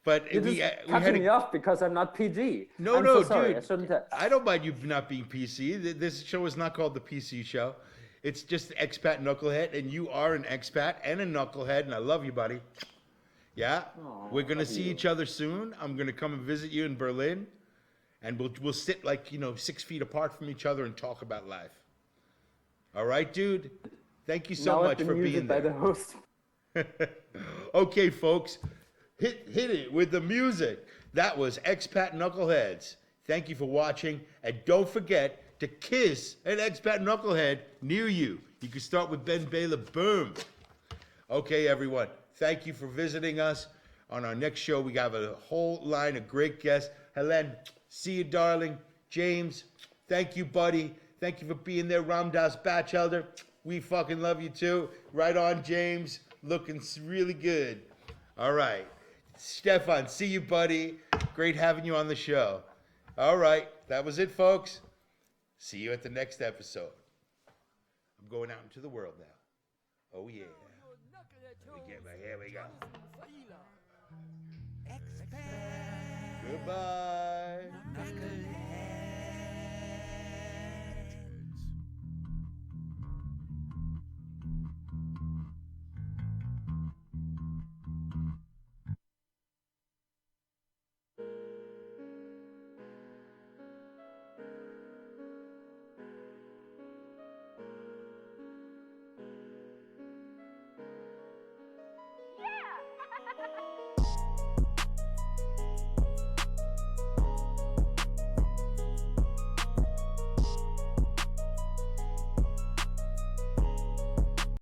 But You're just cutting me off because I'm not PG. No, so sorry. Dude. I don't mind you not being PC. This show is not called the PC show. It's just Expat Knucklehead, and you are an expat and a knucklehead, and I love you, buddy. Yeah? Aww, we're going to see each other soon. I'm going to come and visit you in Berlin, and we'll sit 6 feet apart from each other and talk about life. All right, dude? Thank you so much for being there. By the host. Okay, folks. Hit it with the music. That was Expat Knuckleheads. Thank you for watching. And don't forget to kiss an Expat Knucklehead near you. You can start with Ben Baylor. Boom. Okay, everyone. Thank you for visiting us. On our next show, we have a whole line of great guests. Helen, see you, darling. James, thank you, buddy. Thank you for being there. Ramdas Batchelder, we fucking love you too. Right on, James. Looking really good. All right. Stefan, see you, buddy. Great having you on the show. All right, that was it, folks. See you at the next episode. I'm going out into the world now. Oh, yeah. Here we go. Expats. Goodbye.